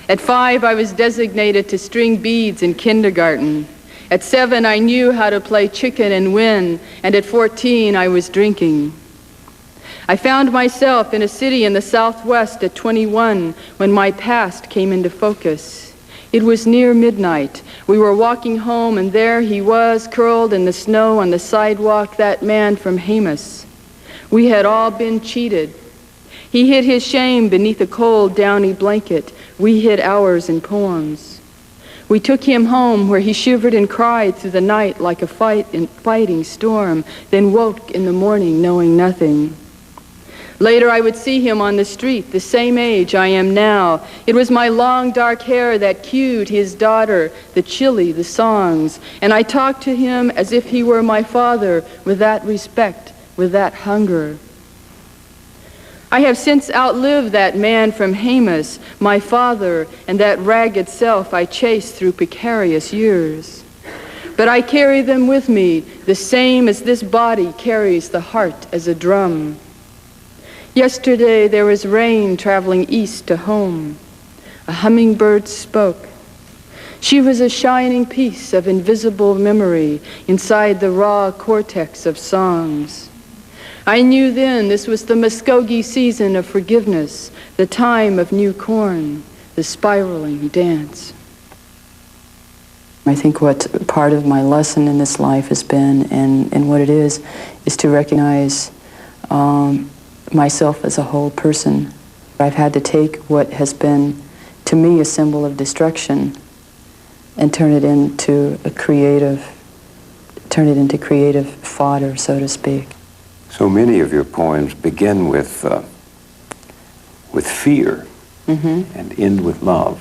At 5, I was designated to string beads in kindergarten. At 7, I knew how to play chicken and win, and at 14, I was drinking. I found myself in a city in the Southwest at 21 when my past came into focus. It was near midnight. We were walking home, and there he was, curled in the snow on the sidewalk, that man from Hamas. We had all been cheated. He hid his shame beneath a cold, downy blanket. We hid ours in poems. We took him home where he shivered and cried through the night like a fighting storm, then woke in the morning knowing nothing. Later I would see him on the street, the same age I am now. It was my long dark hair that cued his daughter, the chili, the songs, and I talked to him as if he were my father, with that respect, with that hunger. I have since outlived that man from Hamas, my father, and that ragged self I chased through precarious years. But I carry them with me, the same as this body carries the heart as a drum. Yesterday there was rain traveling east to home. A hummingbird spoke. She was a shining piece of invisible memory inside the raw cortex of songs. I knew then this was the Muskogee season of forgiveness, the time of new corn, the spiraling dance. I think what part of my lesson in this life has been, and what it is to recognize myself as a whole person. I've had to take what has been, to me, a symbol of destruction and turn it into creative fodder, so to speak. So many of your poems begin with fear and end with love.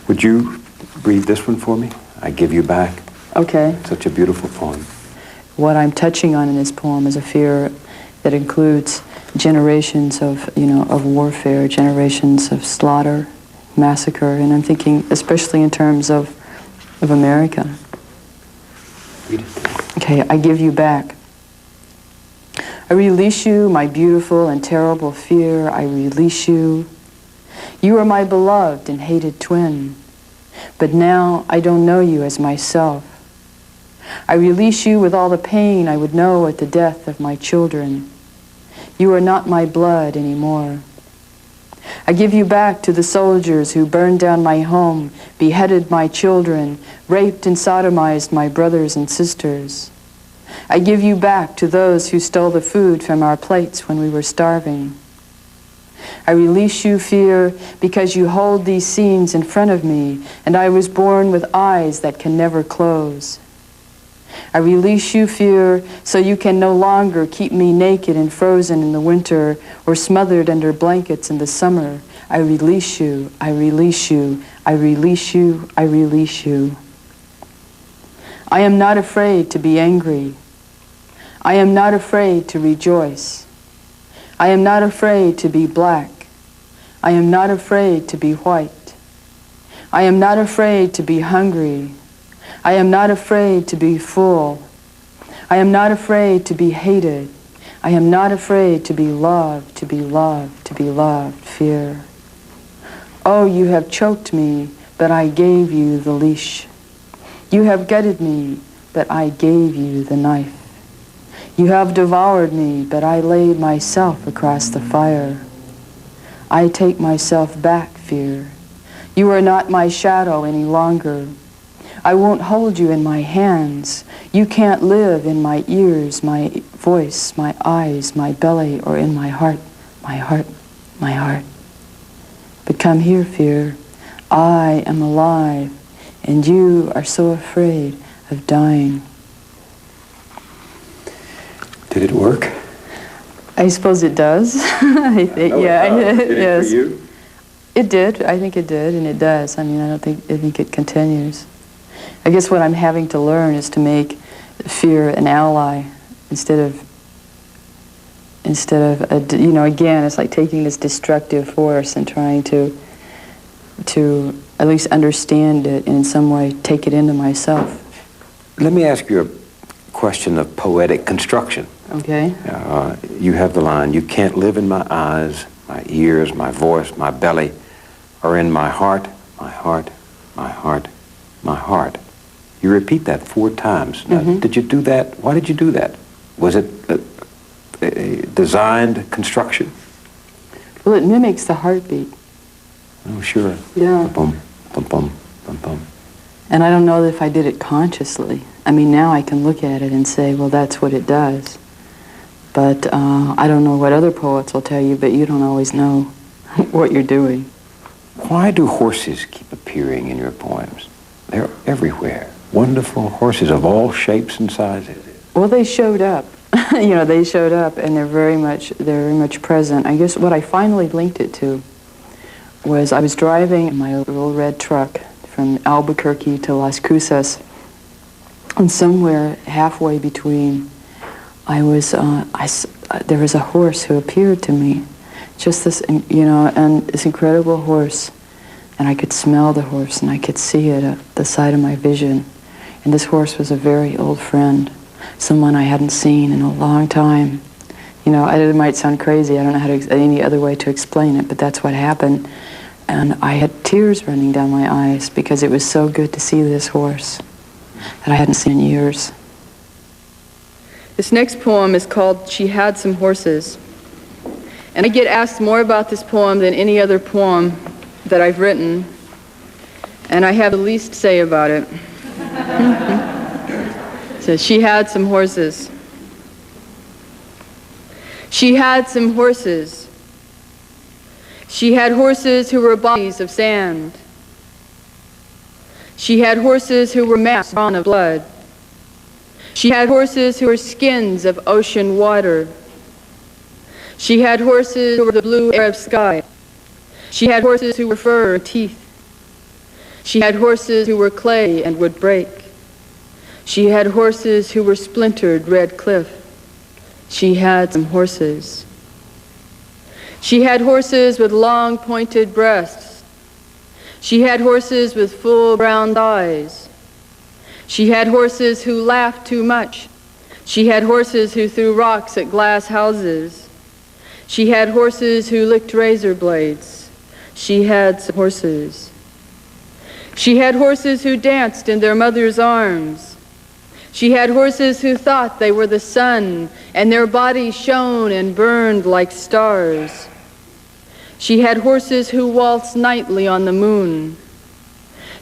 Would you read this one for me? I Give You Back. Okay. Such a beautiful poem. What I'm touching on in this poem is a fear that includes generations of warfare, generations of slaughter, massacre, and I'm thinking especially in terms of America. Read it. Okay, I give you back. I release you, my beautiful and terrible fear, I release you. You are my beloved and hated twin, but now I don't know you as myself. I release you with all the pain I would know at the death of my children. You are not my blood anymore. I give you back to the soldiers who burned down my home, beheaded my children, raped and sodomized my brothers and sisters. I give you back to those who stole the food from our plates when we were starving. I release you, fear, because you hold these scenes in front of me, and I was born with eyes that can never close. I release you, fear, so you can no longer keep me naked and frozen in the winter or smothered under blankets in the summer. I release you, I release you, I release you, I release you. I am not afraid to be angry. I am not afraid to rejoice. I am not afraid to be black. I am not afraid to be white. I am not afraid to be hungry. I am not afraid to be full. I am not afraid to be hated. I am not afraid to be loved, to be loved, to be loved. Fear. Oh, you have choked me, but I gave you the leash. You have gutted me, but I gave you the knife. You have devoured me, but I laid myself across the fire. I take myself back, fear. You are not my shadow any longer. I won't hold you in my hands. You can't live in my ears, my voice, my eyes, my belly, or in my heart, my heart, my heart. But come here, fear. I am alive, and you are so afraid of dying. Did it work? I suppose it does. I think, yeah. Did yes. It for you? It did. I think it did, and it does. I mean, I think it continues. I guess what I'm having to learn is to make fear an ally instead of again, it's like taking this destructive force and trying to at least understand it and in some way take it into myself. Let me ask you a question of poetic construction. Okay. You have the line, you can't live in my eyes, my ears, my voice, my belly, or in my heart, my heart, my heart, my heart. You repeat that 4 times. Now, did you do that? Why did you do that? Was it a designed construction? Well, it mimics the heartbeat. Oh, sure. Yeah. Bum, bum, bum, bum, bum. And I don't know if I did it consciously. I mean, now I can look at it and say, well, that's what it does. But I don't know what other poets will tell you, but you don't always know what you're doing. Why do horses keep appearing in your poems? They're everywhere. Wonderful horses of all shapes and sizes. Well, they showed up. You know, they showed up, and they're very much present. I guess what I finally linked it to was I was driving in my little red truck from Albuquerque to Las Cruces, and somewhere halfway between, there was a horse who appeared to me, just this, you know, and this incredible horse, and I could smell the horse, and I could see it at the side of my vision, and this horse was a very old friend, someone I hadn't seen in a long time. You know, it might sound crazy, I don't know how to, any other way to explain it, but that's what happened. And I had tears running down my eyes because it was so good to see this horse that I hadn't seen in years. This next poem is called She Had Some Horses. And I get asked more about this poem than any other poem that I've written, and I have the least say about it. So she had some horses. She had some horses. She had horses who were bodies of sand. She had horses who were masks drawn of blood. She had horses who were skins of ocean water. She had horses who were the blue Arab sky. She had horses who were fur and teeth. She had horses who were clay and would break. She had horses who were splintered red cliff. She had some horses. She had horses with long pointed breasts. She had horses with full brown eyes. She had horses who laughed too much. She had horses who threw rocks at glass houses. She had horses who licked razor blades. She had some horses. She had horses who danced in their mother's arms. She had horses who thought they were the sun, and their bodies shone and burned like stars. She had horses who waltzed nightly on the moon.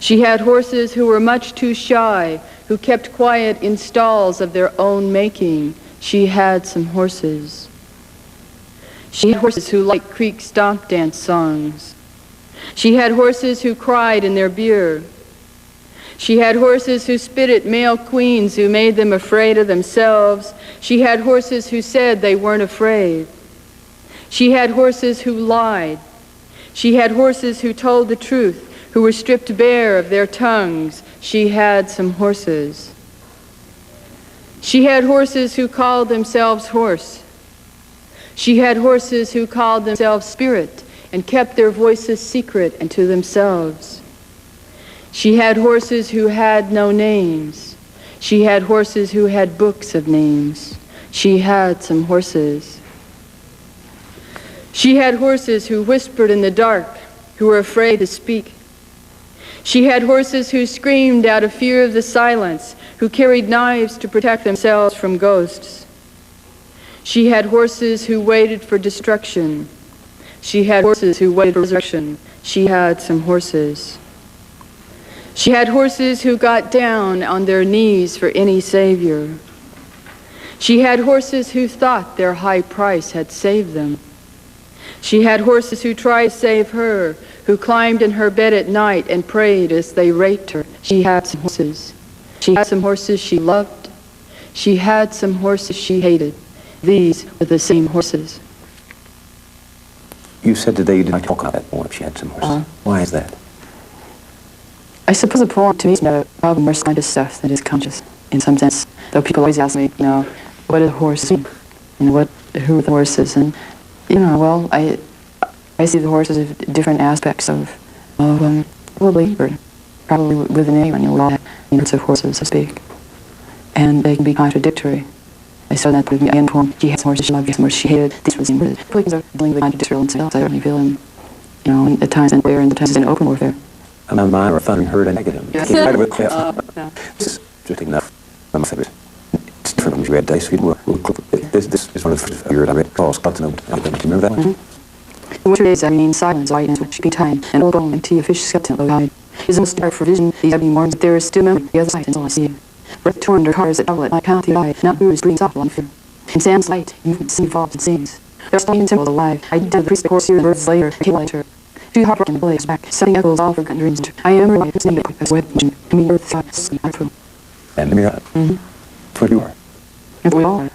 She had horses who were much too shy, who kept quiet in stalls of their own making. She had some horses. She had horses who liked creek stomp dance songs. She had horses who cried in their beer. She had horses who spit at male queens who made them afraid of themselves. She had horses who said they weren't afraid. She had horses who lied. She had horses who told the truth, who were stripped bare of their tongues. She had some horses. She had horses who called themselves horse. She had horses who called themselves spirit and kept their voices secret and to themselves. She had horses who had no names. She had horses who had books of names. She had some horses. She had horses who whispered in the dark, who were afraid to speak. She had horses who screamed out of fear of the silence, who carried knives to protect themselves from ghosts. She had horses who waited for destruction. She had horses who waited for resurrection. She had some horses. She had horses who got down on their knees for any savior. She had horses who thought their high price had saved them. She had horses who tried to save her, who climbed in her bed at night and prayed as they raped her. She had some horses. She had some horses she loved. She had some horses she hated. These were the same horses. You said today you didn't talk about that poem, She Had Some Horses. Why is that? I suppose a poem to me is probably more scientist stuff than is conscious, in some sense. Though people always ask me, you know, what is a horse? And who are the horses? And, you know, well, I see the horses as different aspects of probably within anyone, you know, we all have units of horses, so to speak. And they can be contradictory. I saw that with the end poem. She had some horses she loved, she had some horses she hated. These were the same words. Poems are dealing with contradictory themselves. I certainly feel them, you know, at times in warfare and at times in open warfare. My mind or thundering herd and negative. Yes. This is just enough. It's different when you read Dice. This is one of the years I read Paul's Continent. Do you remember that one? In winter days I remain silent, white and should be time, and old bone and tea, a fish skeleton low hide. Is almost dark for vision, these ebbing morns, but there is still memory, the other side, and so I see you. Breath torn under cars that travel at my count the eye, not bruised, breathing soft, long fear. In sand's light, movement, sea falls and sings. There are still even symbols alive. I did the priest, the horse here, and birds later, a cable lighter. Too heartbroken plays back, setting echoes all forgotten dreams. I am right, it's needed as web to me, earth thoughts, and me, that's what you are. If we all are.